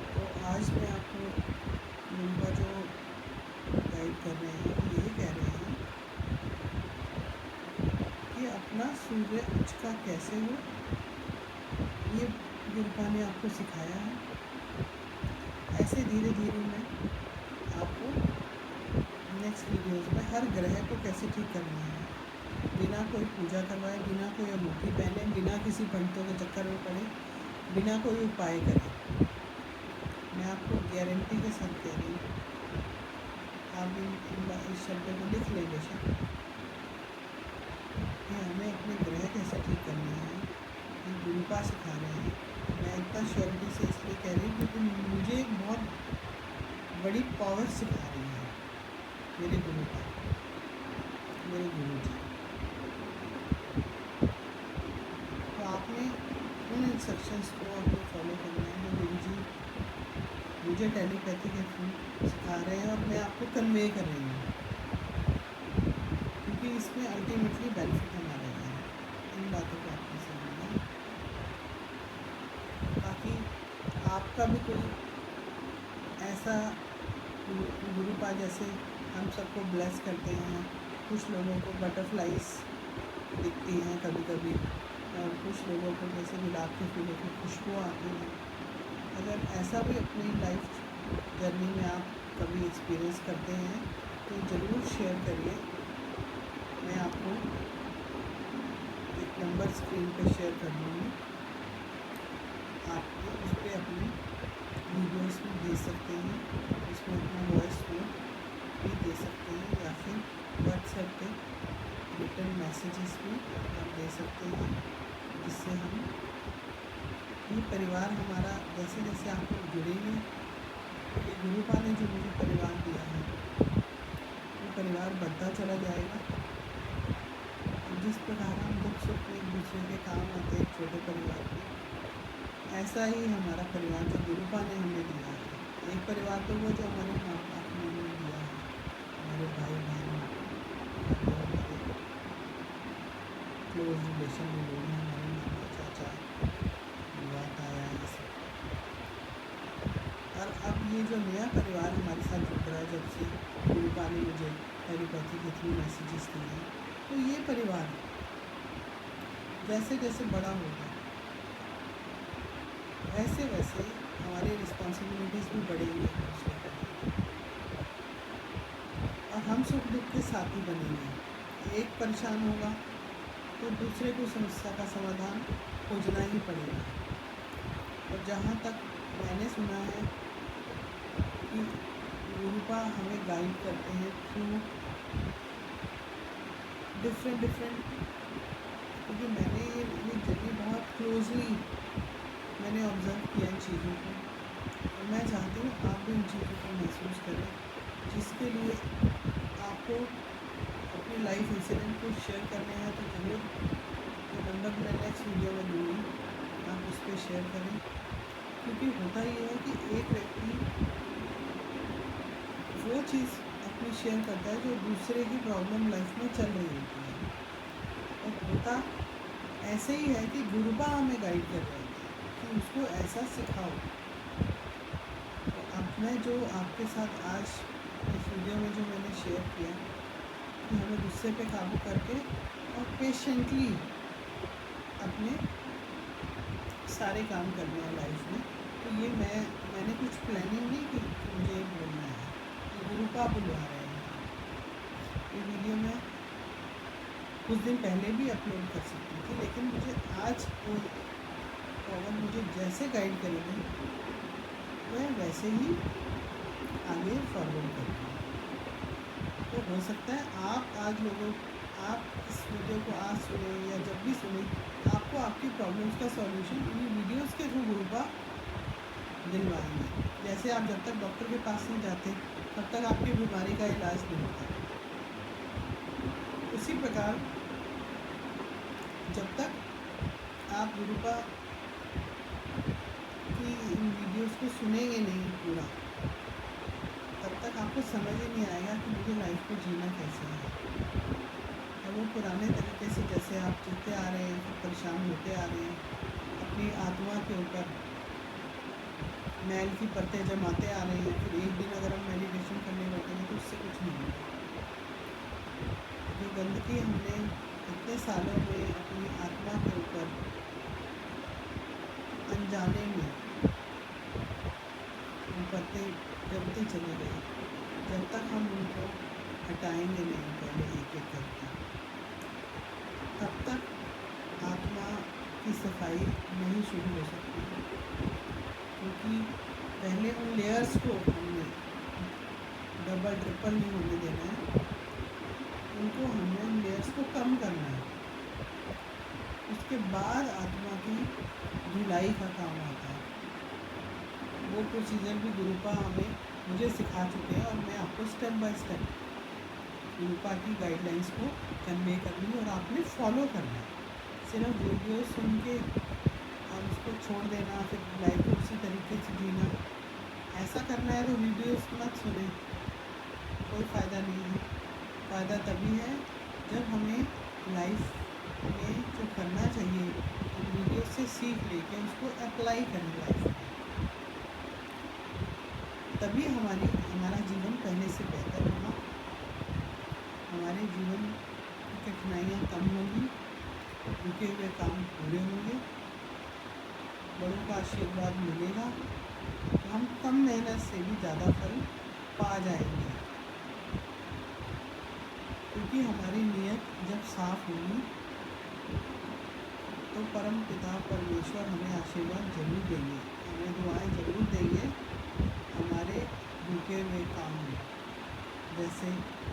तो आज मैं आपको उनका जो गाइड कर रहे हैं वो ये कह रहे हैं कि अपना सूर्य उच्च का कैसे हो, ये गुरुपा ने आपको सिखाया है। ऐसे धीरे धीरे मैं आपको नेक्स्ट वीडियोस में हर ग्रह को कैसे ठीक करना है, बिना कोई पूजा करवाए, बिना कोई अंगूठी पहने, बिना किसी पंडितों के चक्कर में पड़े, बिना कोई उपाय करे, मैं आपको गारंटी के साथ कह रही हूँ। आप इस शब्द को लिख लें बेशक कि हमें अपने ग्रह कैसे ठीक करने हैं, ये गुरुपा सिखा रहे हैं। मैं इतना श्योरिटी से इसलिए कह रही हूँ क्योंकि मुझे एक बहुत बड़ी पावर सिखा रही है मेरे गुरुपा, मेरे गुरु जी। तो आपने उन इंस्ट्रक्शंस को आपको फॉलो करना है जो गुरु जी मुझे टेलीपैथी के थ्रू सिखा रहे हैं और मैं आपको कन्वे कर रही हूँ, क्योंकि इसमें अल्टीमेटली बेनिफिट हमारा है। इन बातों को आपको समझना है ताकि आपका भी कोई ऐसा गुरुपा जैसे हम सबको ब्लेस करते हैं, कुछ लोगों को बटरफ्लाइज दिखती हैं कभी कभी, और कुछ लोगों को जैसे गुलाब के फूलों की खुशबू आती है। अगर ऐसा भी अपनी लाइफ जर्नी में आप कभी एक्सपीरियंस करते हैं तो ज़रूर शेयर करिए। मैं आपको एक नंबर स्क्रीन पे शेयर कर दूँगी, आप उस पर अपनी वीडियोस में भेज सकते हैं, उसमें अपना वॉइस नोट भी दे सकते हैं, या फिर व्हाट्सएप पे रिटर्न मैसेजेस भी आप दे सकते हैं, जिससे हम ये परिवार हमारा जैसे जैसे आप लोग जुड़ेंगे, ये गुरुपा ने जो मुझे परिवार दिया है वो परिवार बढ़ता चला जाएगा। जिस प्रकार हम दुख सुख में एक दूसरे के काम आते हैं छोटे परिवार में, ऐसा ही हमारा परिवार जो गुरुपा ने हमें दिया है। एक परिवार तो वो जो हमारे माँ बाप ने हमें दिया है, हमारे भाई बहन, हमारे क्लोज रिलेशन में लोग हैं, हमारे मामा चाचा, बुआ ताया, ये सब। और अब ये जो नया परिवार हमारे साथ जुड़ रहा है जब से गुरुपा ने मुझे टेलीपैथी के थ्रू मैसेजेस दिए हैं, तो ये परिवार जैसे जैसे बड़ा होगा वैसे वैसे हमारी रिस्पॉन्सिबिलिटीज़ भी बढ़ेंगी और हम सुख दुख के साथी बनेंगे। एक परेशान होगा तो दूसरे को समस्या का समाधान खोजना ही पड़ेगा। और जहाँ तक मैंने सुना है कि गुरुपा हमें गाइड करते हैं थ्रू डिफरेंट, क्योंकि मैंने ये जर्नी बहुत क्लोजली मैंने ऑब्ज़र्व किया इन चीज़ों को, और मैं चाहती हूँ आप भी इन चीज़ों को महसूस करें, जिसके लिए आपको अपनी लाइफ इंसिडेंट को शेयर करने हैं तो ज़रूर जो नंबर मैं नेक्स्ट वीडियो में दूँगी आप उस पर शेयर करें। क्योंकि होता ये है कि एक व्यक्ति वो चीज़ अपनी शेयर करता है जो दूसरे की प्रॉब्लम लाइफ में चल रही होती है, और होता ऐसे ही है कि गुरुपा हमें गाइड कर रहे हैं कि उसको ऐसा सिखाओ। तो अब मैं जो आपके साथ आज इस वीडियो में जो मैंने शेयर किया कि हमें गुस्से पे काबू करके और पेशेंटली अपने सारे काम करने हैं लाइफ में, तो ये मैंने कुछ प्लानिंग नहीं की कि मुझे ये बोलना है, ये गुरुपा बुलवा रहे हैं। ये वीडियो मैं कुछ दिन पहले भी अपलोड कर सकती थी, लेकिन मुझे आज और मुझे जैसे गाइड करेंगे मैं वैसे ही आगे फॉरवर्ड करूँगी। तो हो सकता है आप इस वीडियो को आज सुने या जब भी सुने, आपको आपकी प्रॉब्लम्स का सॉल्यूशन इन वीडियोस के थ्रू गुरुपा दिलवाएंगे। जैसे आप जब तक डॉक्टर के पास नहीं जाते तब तक आपकी बीमारी का इलाज नहीं होता, उसी प्रकार जब तक आप गुरुपा की इन वीडियोस को सुनेंगे नहीं पूरा, तब तक आपको समझ ही नहीं आएगा कि मुझे लाइफ को जीना कैसे है। और वो पुराने तरीके से जैसे आप जीते आ रहे हैं, फिर परेशान होते आ रहे हैं, अपनी आत्मा के ऊपर मैल की परतें जमाते आ रहे हैं, फिर एक दिन अगर हम मेडिटेशन करने बैठेंगे तो उससे कुछ नहीं होगा। जो गंदगी हमने इतने सालों में अपनी आत्मा के ऊपर अनजाने में वो परतें जमती चली गई, जब तक हम उनको हटाएंगे नहीं पहले एक एक करके, तब तक आत्मा की सफाई नहीं शुरू हो सकती। क्योंकि पहले उन लेयर्स को हमने डबल ट्रिपल नहीं होने देना है, उनको हमने उन लेयर्स को कम करना है। उसके बाद आत्मा की धुलाई का काम आता है। वो प्रोसीजर भी गुरुपा मुझे सिखा चुके हैं और मैं आपको स्टेप बाय स्टेप गुरुपा की गाइडलाइंस को कन्वे करनी और आपने फॉलो करना है। सिर्फ वीडियो सुन के और उसको छोड़ देना, फिर लाइफ को उसी तरीके से जीना, ऐसा करना है तो वीडियोस मत सुने, कोई फ़ायदा नहीं है। फ़ायदा तभी है जब हमें लाइफ में जो करना चाहिए उन वीडियो से सीख लेके उसको अप्लाई करें लाइफ में, तभी हमारा जीवन पहले से बेहतर होगा, हमारे जीवन की कठिनाइयाँ कम होंगी, रुके हुए काम पूरे होंगे, बड़ों का आशीर्वाद मिलेगा, तो हम कम मेहनत से भी ज़्यादा फल पा जाएंगे। क्योंकि हमारी नीयत जब साफ होगी तो परम पिता परमेश्वर हमें आशीर्वाद जरूर देंगे, हमें दुआएं जरूर देंगे हमारे रुके हुए काम में। जैसे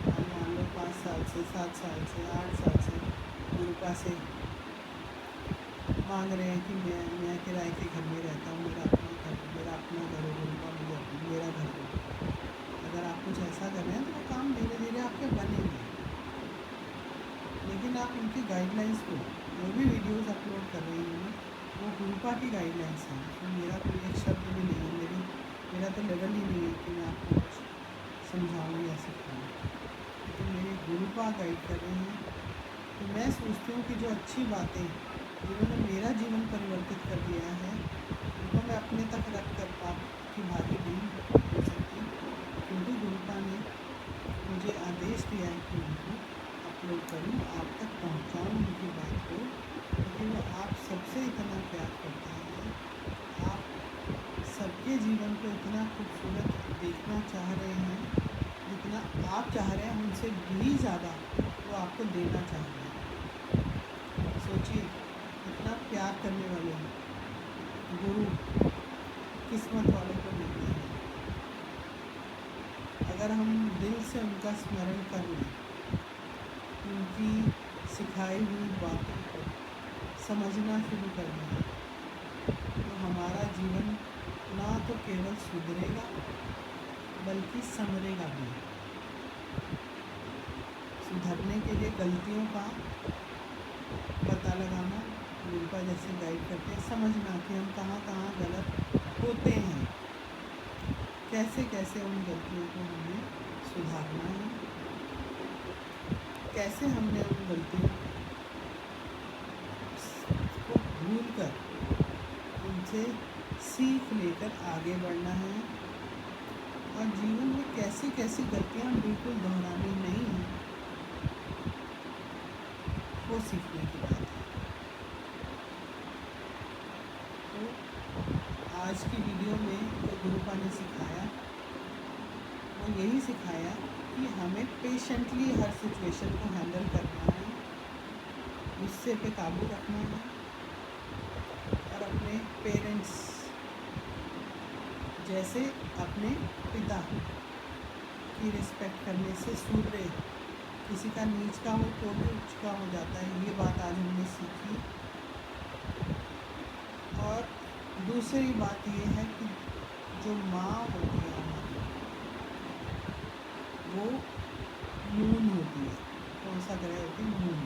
हम मान लो 5 साल से 7 साल से 8 साल से गुरुपा से मांग रहे हैं कि मैं किराए के घर में रहता हूँ, मेरा अपना घर हो गुरुपा, मुझे मेरा घर हो। अगर आप कुछ ऐसा कर रहे हैं तो वो काम धीरे धीरे आपके बनेंगे, लेकिन आप उनकी गाइडलाइंस को, जो भी वीडियोस अपलोड कर रही हूँ वो गुरुपा की गाइडलाइंस है, तो मेरा कोई एक शब्द भी नहीं है, मेरा तो लेवल ही नहीं है कि मैं आपको कुछ समझाऊँ या सिखाऊँ, तो मेरे गुरुपा गाइड कर रहे हैं। तो मैं सोचती हूँ कि जो अच्छी बातें जिन्होंने मेरा जीवन परिवर्तित कर दिया है उनको मैं अपने तक रख कर आपकी भागी नहीं हो सकती, क्योंकि गुरुपा ने मुझे आदेश दिया है कि उनको अपलोड करूँ, आप तक पहुँचाऊँ उनकी बात को, क्योंकि वो आप सबसे इतना प्यार करते हैं, आप सबके जीवन को इतना खूबसूरत देखना चाह रहे हैं, जितना आप चाह रहे हैं उनसे भी ज़्यादा वो आपको देना चाह रहे हैं। सोचिए, इतना प्यार करने वाले गुरु किस्मत वालों को मिलते हैं। अगर हम दिल से उनका स्मरण कर लें, उनकी सिखाई हुई बातों को समझना शुरू कर दें, तो हमारा जीवन ना तो केवल सुधरेगा बल्कि संवरेगा भी। सुधरने के लिए गलतियों का पता लगाना, गुरुपा जैसे गाइड करते हैं, समझना कि हम कहाँ कहाँ गलत होते हैं, कैसे कैसे उन गलतियों को हमें सुधारना है, कैसे हमने उन गलतियों को भूल कर उनसे सीख लेकर आगे बढ़ना है, और जीवन में कैसी कैसी गलतियाँ बिल्कुल दोहरानी नहीं है, वो सीखने की बात है। तो आज की वीडियो में जो गुरुपा ने सिखाया वो यही सिखाया कि हमें पेशेंटली हर सिचुएशन को हैंडल करना है, गुस्से पे काबू रखना है, और अपने पेरेंट्स जैसे अपने पिता की रिस्पेक्ट करने से सूर्य किसी का नीच का हो तो भी उच्च का हो जाता है, ये बात आज हमने सीखी। और दूसरी बात ये है कि जो माँ होती है हमारी, वो मून होती है, कौन सा ग्रह होती है, मून।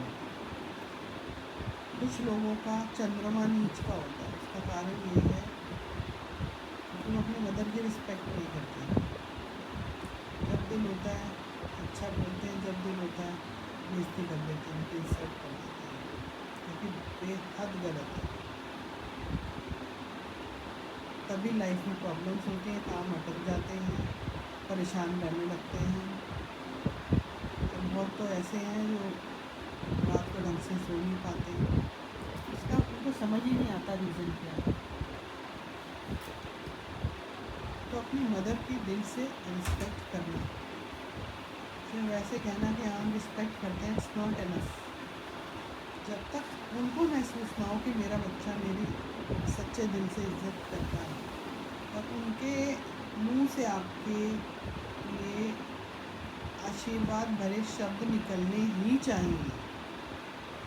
कुछ लोगों का चंद्रमा नीच का होता है, उसका कारण ये है कि वो अपने मदर की रिस्पेक्ट नहीं करते, दिल होता है अच्छा बोलते हैं, जब दिल होता है बेइज्जती कर देते हैं, उनकी इंसल्ट कर देते हैं, क्योंकि बेहद गलत है। तभी लाइफ में प्रॉब्लम्स होती हैं, काम अटक जाते हैं, परेशान रहने लगते हैं। और बहुत तो ऐसे हैं जो रात को ढंग से सो नहीं पाते, इसका उनको समझ ही नहीं आता रीज़न क्या है। तो अपनी मदर की दिल से रिस्पेक्ट करना, सिर्फ वैसे कहना कि हाँ हम रिस्पेक्ट करते हैं, इट्स नॉट एनफ। जब तक उनको महसूस ना हो कि मेरा बच्चा मेरी सच्चे दिल से इज्जत करता है, और उनके मुंह से आपके लिए आशीर्वाद भरे शब्द निकलने ही चाहिए,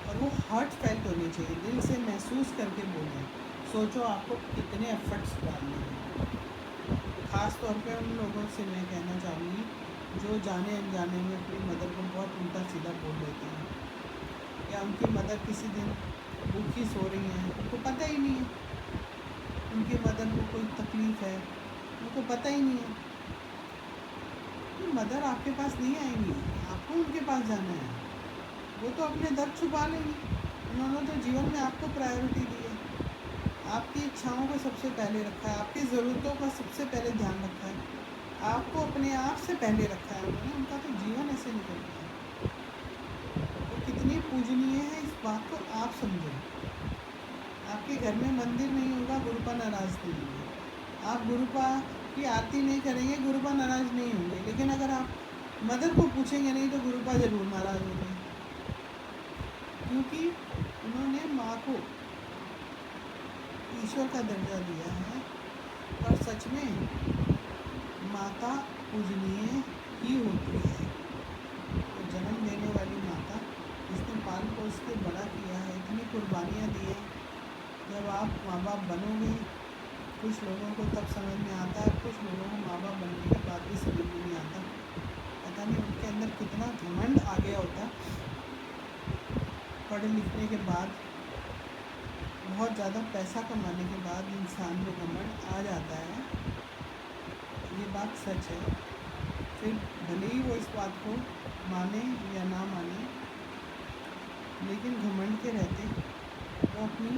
और वो हार्ट फेल्ट होने चाहिए, दिल से महसूस करके बोलें। सोचो आपको कितने एफर्ट्स डालने हैं। ख़ास तौर पे उन लोगों से मैं कहना चाहूँगी जो जाने अनजाने में अपनी मदर को बहुत उल्टा सीधा बोल देते हैं, या उनकी मदर किसी दिन भूखी सो रही हैं, उनको पता ही नहीं है उनकी मदर को कोई तकलीफ़ है, उनको पता ही नहीं है। तो मदर आपके पास नहीं आएंगी, आपको उनके पास जाना है। वो तो अपने दर्द छुपा लेंगी, उन्होंने तो जीवन में आपको प्रायोरिटी दी है, आपकी इच्छाओं को सबसे पहले रखा है, आपकी ज़रूरतों का सबसे पहले ध्यान रखा है, आपको अपने आप से पहले रखा है उन्होंने। उनका तो जीवन ऐसे निकल गया है। वो कितनी पूजनीय है इस बात को आप समझें। आपके घर में मंदिर नहीं होगा, गुरुपा नाराज़ नहीं होंगे। आप गुरुपा की आरती नहीं करेंगे, गुरुपा नाराज़ नहीं होंगे। लेकिन अगर आप मदर को पूछेंगे नहीं तो गुरुपा ज़रूर नाराज़ होंगे, क्योंकि उन्होंने माँ को ईश्वर का दर्जा दिया है। और सच में माता पूजनीय ही होती है। तो जन्म देने वाली माता, जिसने पाल पोस के बड़ा किया है, इतनी कुर्बानियाँ दी हैं। जब आप माँ बाप बनोगे, कुछ लोगों को तब समझ में आता है, कुछ लोगों को माँ बाप बनने के बाद भी समझ में नहीं आता। पता नहीं उनके अंदर कितना घमंड आ गया होता। पढ़े लिखने के बाद, बहुत ज़्यादा पैसा कमाने के बाद इंसान में घमंड आ जाता है, ये बात सच है। फिर भले ही वो इस बात को माने या ना माने, लेकिन घमंड के रहते वो अपनी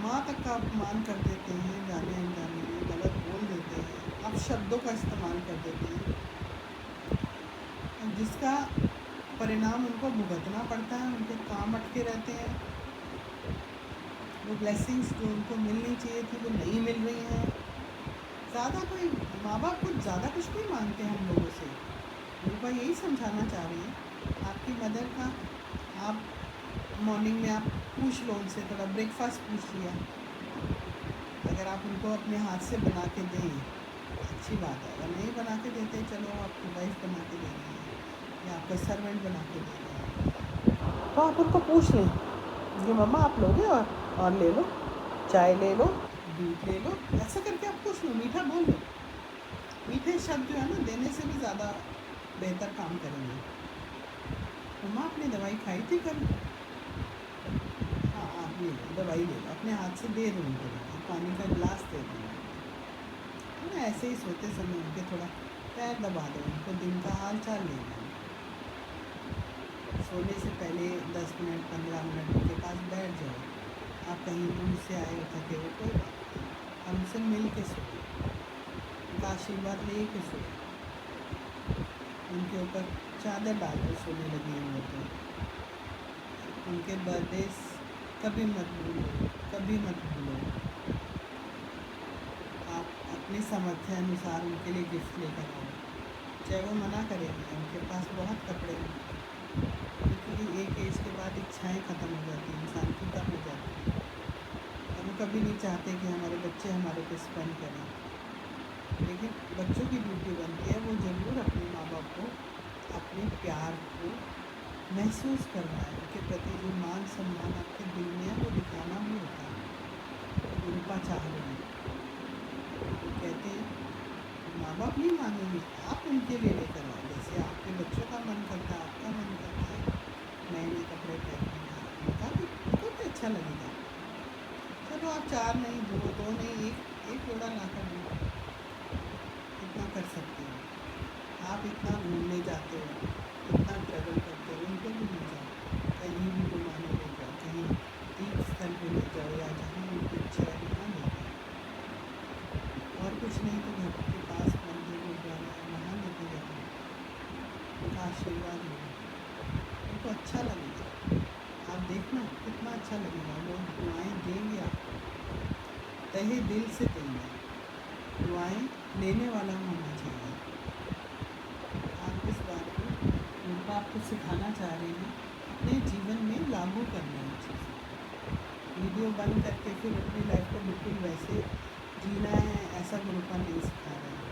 माँ तक का अपमान कर देते हैं, जाने अनजाने में गलत बोल देते हैं, अपशब्दों का इस्तेमाल कर देते हैं, जिसका परिणाम उनको भुगतना पड़ता है। उनके काम अटके रहते हैं, वो ब्लेसिंग्स जो उनको मिलनी चाहिए थी वो नहीं मिल रही हैं। ज़्यादा कोई माँ बाप कुछ ज़्यादा कुछ नहीं मांगते हैं हम लोगों से। रूपा यही समझाना चाह रही है आपकी मदर का। आप मॉर्निंग में आप पूछ लो उनसे, थोड़ा ब्रेकफास्ट पूछ लिया, अगर आप उनको अपने हाथ से बना के दें अच्छी बात है। अगर नहीं बना के देते, चलो आपकी वाइफ बना के दे रही है या आपका सर्वेंट बना के दे रहा है, तो आप उनको पूछ लें कि मम्मा आप लोगे, और ले लो, चाय ले लो, दूध ले लो, ऐसा करके आप पूछ लो, मीठा बोल लो। मीठे शब्द जो है ना, देने से भी ज़्यादा बेहतर काम करेंगे। मम्मा आपने दवाई खाई थी कल? हाँ आप ले लो, दवाई ले लो, अपने हाथ से दे दो उनको, पानी का गिलास दे दो ना। ऐसे ही सोते समय उनके थोड़ा पैर दबा दो, उनको दिन का हाल चाल ले लो। सोने से पहले 10 मिनट 15 मिनट उनके पास बैठ जाओ। आप कहीं दूर से आए हो, थके हो, कोई बात नहीं, हमसे मिल के सो, उनका आशीर्वाद ले के सो, उनके ऊपर चादर डाल कर सोने लगी हुई तो। उनके बर्थडे कभी मत भूलो, कभी मत भूलो। आप अपनी सामर्थ्य अनुसार उनके लिए गिफ्ट लेकर आओ, चाहे वो मना करेंगे। उनके पास बहुत कपड़े हैं, क्योंकि एक एज के बाद इच्छाएं ख़त्म हो जाती हैं, इंसान की कम हो जाती है, और वो कभी नहीं चाहते कि हमारे बच्चे हमारे पे स्पेंड करें। लेकिन बच्चों की ड्यूटी बनती है, वो ज़रूर अपने माँ बाप को अपने प्यार को महसूस करवाएं, उनके प्रति जो मान सम्मान आपके दिल में है वो दिखाना भी होता है। रूपा चाह रही है, वो कहते हैं माँ बाप नहीं मांगेंगे, आप उनके लिए लेकर आओ। जैसे आपके बच्चों का मन करता है, आपका मन करता है नए नए कपड़े पहनने का, उनका भी उनको भी अच्छा लगेगा। चलो आप 4 नहीं, 2 नहीं, एक जोड़ा ला कर दो, इतना कर सकते हो। आप आप इतना घूमने जाते हो, इतना ट्रैवल करते हो, उनको भी ले जाओ, कहीं भी घुमाने ले जाओ, कहीं तीर्थ स्थल पे ले जाओ या जहाँ उनकी इच्छा है वहाँ ले जाओ। और कुछ नहीं तो घर के पास मंदिर गुरुद्वारा है, वहाँ लेके जाओ, उनका आशीर्वाद लो, उनको अच्छा लगेगा। आप देखना कितना अच्छा लगेगा, लोग दुआएं देंगे आपको, तहे दिल से देंगे। दुआएं लेने वाला होना चाहिए। आप इस बात को उनको आपको सिखाना चाह रहे हैं, अपने जीवन में लागू करना है चीज़। वीडियो बंद करके फिर अपनी लाइफ को बिल्कुल वैसे जीना है, ऐसा गुरुपा नहीं सिखा रहे हैं।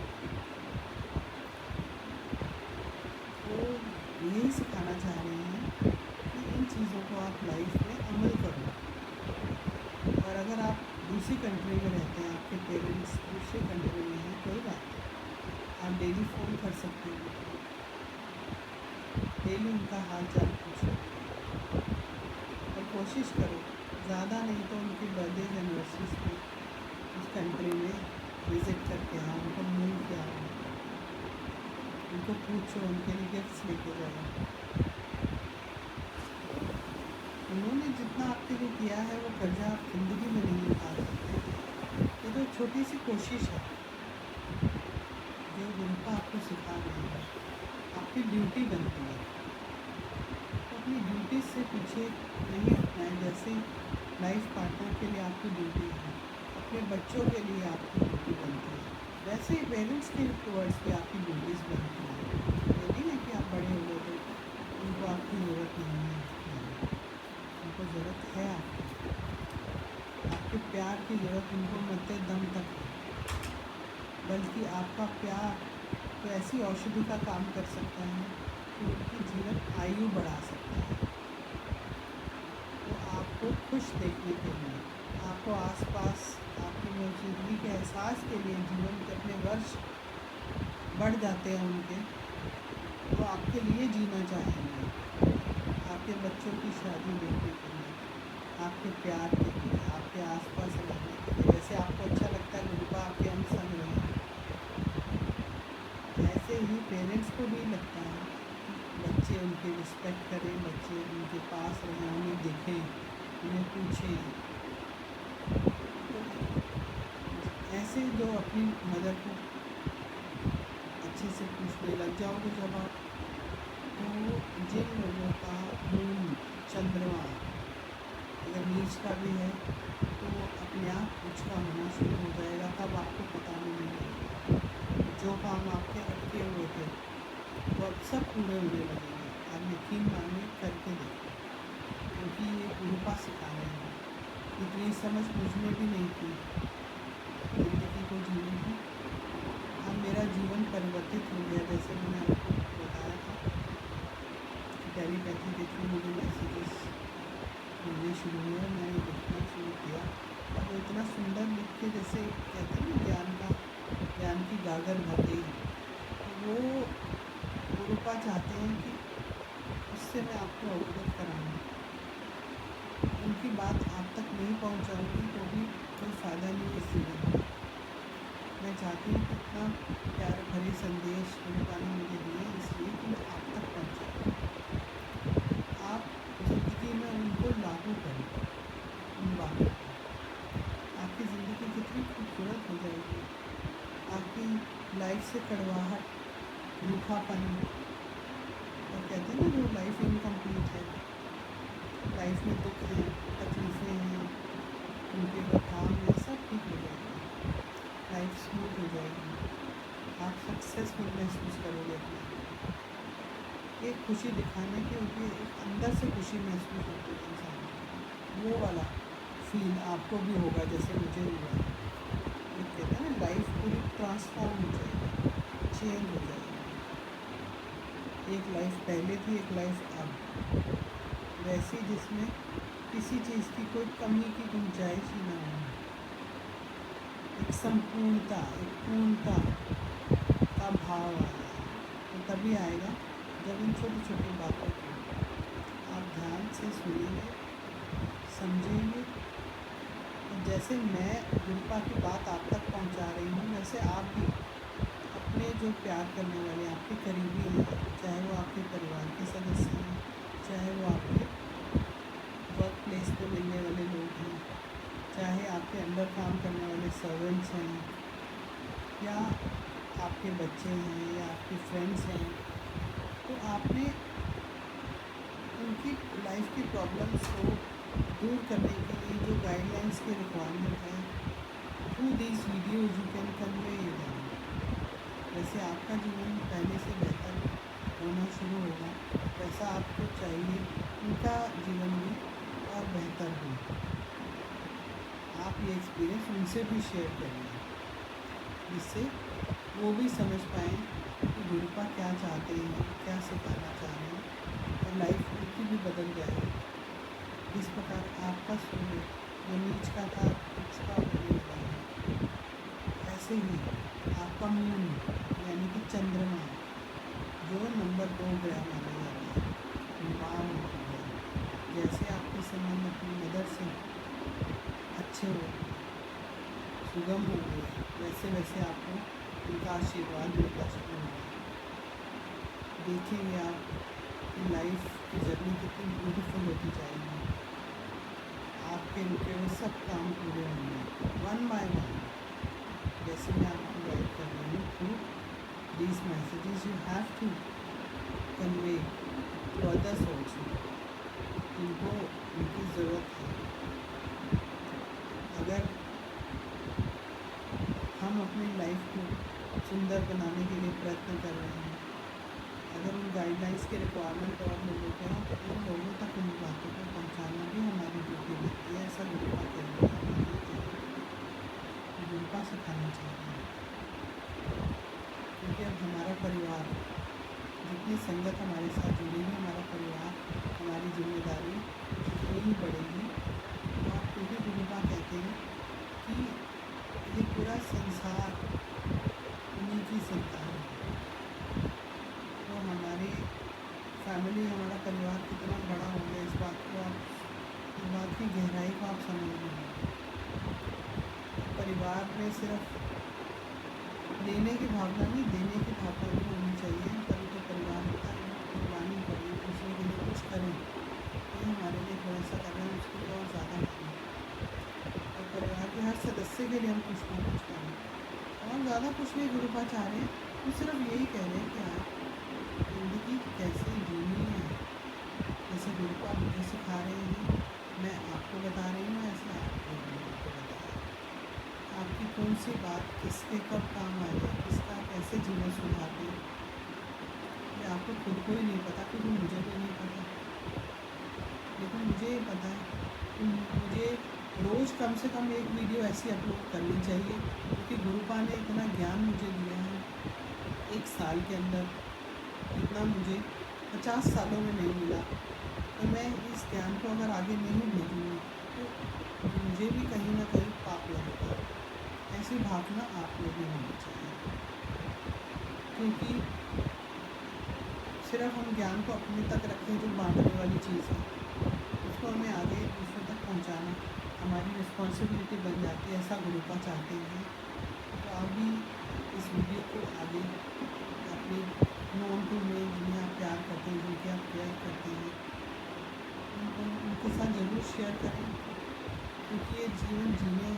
तो यही सिखाना चाह रहे हैं कि इन चीज़ों को आप लाइफ में अमल करो। और अगर आप दूसरी कंट्री में रहते हैं, आपके पेरेंट्स दूसरी कंट्री में हैं, कोई बात नहीं, आप डेली फ़ोन कर सकते हो, डेली उनका हाल चाल पूछो और कोशिश करो ज़्यादा नहीं तो उनकी बर्थडे एनिवर्सरीज पे उस कंट्री में विज़िट करके आओ, उनको मिल के आओ, उनको पूछो, उनके लिए गिफ्ट्स लेके जाओ। उन्होंने जितना आपके लिए किया है वो कर्जा आप ज़िंदगी में नहीं उठा सकते। ये तो छोटी सी कोशिश है जो गुरुपा आपको सिखा रहे हैं, आपकी ड्यूटी बनती है, तो अपनी ड्यूटी से पीछे नहीं हटना है। जैसे लाइफ पार्टनर के लिए आपकी ड्यूटी है, अपने बच्चों के लिए आपकी ड्यूटी बनती है, वैसे ही पेरेंट्स के टुवर्ड्स भी आपकी ड्यूटीज़ बनती है। ये नहीं है कि आप बड़े हो गए तो उनको आपकी ज़रूरत नहीं है, उनको ज़रूरत है आपके प्यार की ज़रूरत उनको मरते दम तक है। बल्कि आपका प्यार तो ऐसी औषधि का काम कर सकता है कि उनकी जीवन आयु बढ़ा सकता है। तो आपको खुश देखने के लिए, आपको आसपास आपकी मौजूदगी के एहसास के लिए जीवन के अपने वर्ष बढ़ जाते हैं उनके, तो आपके लिए जीना चाहेंगे, आपके बच्चों की शादी देखने के लिए, आपके प्यार के लिए, आपके आसपास रहने के लिए। जैसे आपको अच्छा लगता है गुरुपा आपके हम संग रहे, ऐसे ही पेरेंट्स को भी लगता है बच्चे उनकी रिस्पेक्ट करें, बच्चे उनके पास रहें, उन्हें देखें, उन्हें पूछें। तो ऐसे जो अपनी मदर को अच्छे से पूछने लग जाओगे जब आप, तो जिन लोगों का मून चंद्रमा अगर नीच का भी है तो अपने आप उसका होना शुरू हो जाएगा, तब आपको पता नहीं लगेगा। जो काम आपके अटके हुए थे वो अब सब पूरे होने लगेंगे। आप यकीन मानिए, करके देखो, क्योंकि ये गुरुपा सिखा रहे हैं। इतनी समझ मुझमें भी नहीं थी ज़िंदगी को जीने की। अब मेरा जीवन परिवर्तित हो गया, जैसे मैंने आपको बताया था कि टेलीपैथी के थ्रू मुझे मैसेजेस मिलने शुरू हुए, मैंने लिखना शुरू किया। अब वो इतना सुंदर लिख के, जैसे कहते हैं ना ज्ञान की गागर भर गई, वो गुरुपा चाहते हैं कि उससे मैं आपको अवगत कराऊँ। उनकी बात आप तक नहीं पहुंचाऊंगी तो भी कोई फ़ायदा नहीं है इस जीवन में। मैं चाहती हूँ कि इतना प्यार भरे संदेश गुरुपा ने मुझे दिए, इसलिए कि मैं आप तक पहुँचाऊँ। आप ज़िंदगी में उनको लागू करें, उन बातों को, आपकी ज़िंदगी कितनी खूबसूरत हो जाएगी। आपकी लाइफ से कड़वाहट, रूखापन, और कहते हैं ना जो लाइफ इनकम्प्लीट है, लाइफ में दुख हैं, तकलीफ़ें हैं, उनके ऊपर काम है, सब ठीक हो जाएगा, लाइफ स्मूथ हो जाएगी, आप सक्सेसफुल महसूस करोगे अपने। एक खुशी दिखाने के लिए एक अंदर से खुशी महसूस होती है इंसान को, वो वाला फील आपको भी होगा जैसे मुझे हुआ। ये कहते हैं ना लाइफ पूरी ट्रांसफॉर्म हो जाएगी, चेंज हो जाएगी। एक लाइफ पहले थी, एक लाइफ अब, वैसी जिसमें किसी चीज़ की कोई कमी की गुंजाइश ही ना हो। एक संपूर्णता, एक पूर्णता का भाव आएगा, तो तभी आएगा जब इन छोटी छोटी बातों को आप ध्यान से सुनेंगे, समझेंगे। और जैसे मैं गुरुपा की बात आप तक पहुंचा रही हूँ, वैसे आप भी अपने जो प्यार करने वाले आपके करीबी हैं, चाहे वो आपके परिवार के सदस्य हैं, चाहे वो आपके वर्क प्लेस पे मिलने वाले लोग हैं, चाहे आपके अंडर काम करने वाले सर्वेंट्स हैं, या आपके बच्चे हैं, या आपके फ्रेंड्स हैं, तो आपने उनकी लाइफ की प्रॉब्लम्स को दूर करने के लिए जो गाइडलाइंस की रिक्वायरमेंट है, through these videos you can convey them. वैसे आपका जीवन पहले से बेहतर होना शुरू होगा, वैसा आपको चाहिए उनका जीवन भी और बेहतर हो। आप ये एक्सपीरियंस उनसे भी शेयर करिए, जिससे वो भी समझ पाएँ कि गुरुपा क्या चाहते हैं, क्या सिखाना चाह रहे हैं, और लाइफ उनकी भी बदल जाए। जिस प्रकार आपका सूर्य जो नीच का था उसका उगने लगा है, ऐसे ही आपका मून यानी कि चंद्रमा जो नंबर 2 ग्रह माना जाता है, माँ होती है, जैसे आपके संबंध अपनी मदर से अच्छे हो सुगम हो गए, वैसे वैसे आपको उनका आशीर्वाद मिलता शुरू होगा। देखेंगे आप कि लाइफ की जर्नी कितनी ब्यूटीफुल होती जाएगी। आपके रुके हुए सब काम पूरे होंगे वन बाय वन, जैसे मैं आपको गाइड कर रही हूँ through these messages you have to convey to others also, जिनको उनकी ज़रूरत है। अगर हम अपनी लाइफ को सुंदर बनाने के लिए प्रयत्न कर रहे हैं, अगर उन गाइडलाइंस के रिक्वायरमेंट और लोगों के हैं, तो उन लोगों तक उन बातों को पहुंचाना भी हमारी ड्यूटी बनती है। ऐसा गुरुपा के गुरुपा सिखाना चाहिए, क्योंकि अब हमारा परिवार जितनी संगत हमारे साथ जुड़ेगी, हमारा परिवार, हमारी जिम्मेदारी उतनी ही बढ़ेगी। और क्योंकि गुरुपा कहते हैं कि ये पूरा संसार उन्हीं की संतान है, तो हमारी फैमिली, हमारा परिवार कितना बड़ा हो गया, इस बात की गहराई को आप समझ लीजिए। परिवार में सिर्फ लेने की भावना नहीं, देने की भावना भी होनी चाहिए। कभी तो परिवार का कुर्बानी करें, दूसरे के लिए कुछ करें, ये हमारे लिए थोड़ा सा कर रहे हैं, उसको और ज़्यादा करें, और परिवार के हर सदस्य के लिए हम कुछ ना कुछ करें। और ज़्यादा कुछ नहीं गुरुपा चाह रहे हैं, वो सिर्फ यही कह रहे हैं कि आप ज़िंदगी कैसे जीनी है। जैसे गुरुपा मुझे सिखा रहे हैं, मैं आपको बता रही हूँ, ऐसे आपको बताया। आपकी कौन सी बात किसके कब काम आ जाए, किसका कैसे जीवन सुधार दे, ये आपको खुद को ही नहीं पता, क्योंकि मुझे भी नहीं पता। लेकिन मुझे ये पता है कि मुझे रोज़ कम से कम एक वीडियो ऐसी अपलोड करनी चाहिए, क्योंकि गुरुपा ने इतना ज्ञान मुझे दिया है एक साल के अंदर, इतना मुझे 50 सालों में नहीं मिला। तो मैं इस ज्ञान को अगर आगे नहीं भेजूँगी तो मुझे भी कहीं ना कहीं पाप लगेगा। ऐसी भावना आप में भी होनी चाहिए, क्योंकि सिर्फ हम ज्ञान को अपने तक रखें जो बांटने वाली चीज़ है, उसको हमें आगे दूसरों तक पहुंचाना हमारी रिस्पॉन्सिबिलिटी बन जाती है। ऐसा गुरुपा चाहते हैं। तो आप भी इस वीडियो को आगे अपने नोन टू में जिन्हें आप प्यार करते हैं, जिनके आप केयर करते हैं, उनके साथ ज़रूर शेयर करें, क्योंकि ये जीवन जीने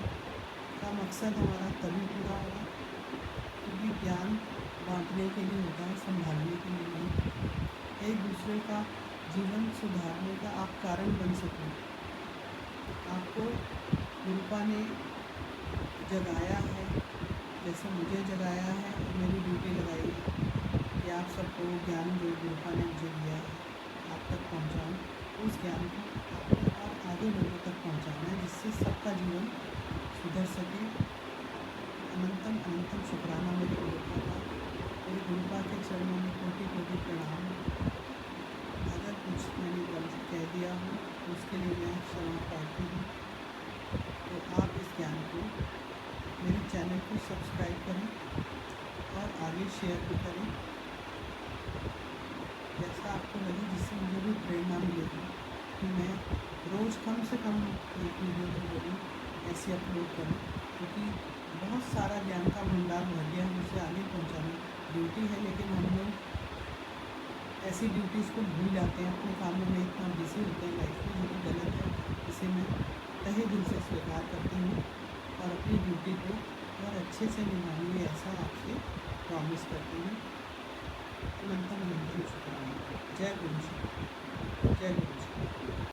का मकसद हमारा तभी पूरा होगा, क्योंकि ज्ञान बांटने के लिए होता है, संभालने के लिए नहीं। एक दूसरे का जीवन सुधारने का आप कारण बन सकें। आपको गुरुपा ने जगाया है, जैसे मुझे जगाया है, मेरी ड्यूटी लगाई है कि आप सबको ज्ञान जो गुरुपा ने मुझे दिया है आप तक पहुंचाऊं। उस ज्ञान को आपको और आगे लोगों तक पहुंचाना है, जिससे सबका जीवन सुधर सके। अनंतम अनंतम शुक्राना मेरे गुरुपा का, मेरे गुरुपा के चरणों में कोटि कोटि प्रणाम। अगर कुछ मैंने गलत कह दिया हो तो उसके लिए मैं क्षमा प्रार्थी हूँ। तो आप इस ज्ञान को, मेरे चैनल को सब्सक्राइब करें और आगे शेयर भी करें, जैसा आपको लगे, जिससे मुझे भी प्रेरणा मिलेगी कि मैं रोज़ कम से कम एक वीडियो को ज़रूर ऐसे अपलोड करूँ, क्योंकि बहुत सारा ज्ञान का भंडार भर गया है, उसे आगे पहुंचाना ड्यूटी है, लेकिन हम लोग ऐसी ड्यूटीज़ को भूल जाते हैं, अपने कामों में इतना बिजी होते हैं लाइफ में, जो कि गलत है। इसे मैं तहे दिल से स्वीकार करती हूँ और अपनी ड्यूटी को और अच्छे से निभाऊंगी, ऐसा आपसे प्रॉमिस करती हूँ। अनंतम अनंतम शुक्राना। जय गुरु जी, जय गुरु जी।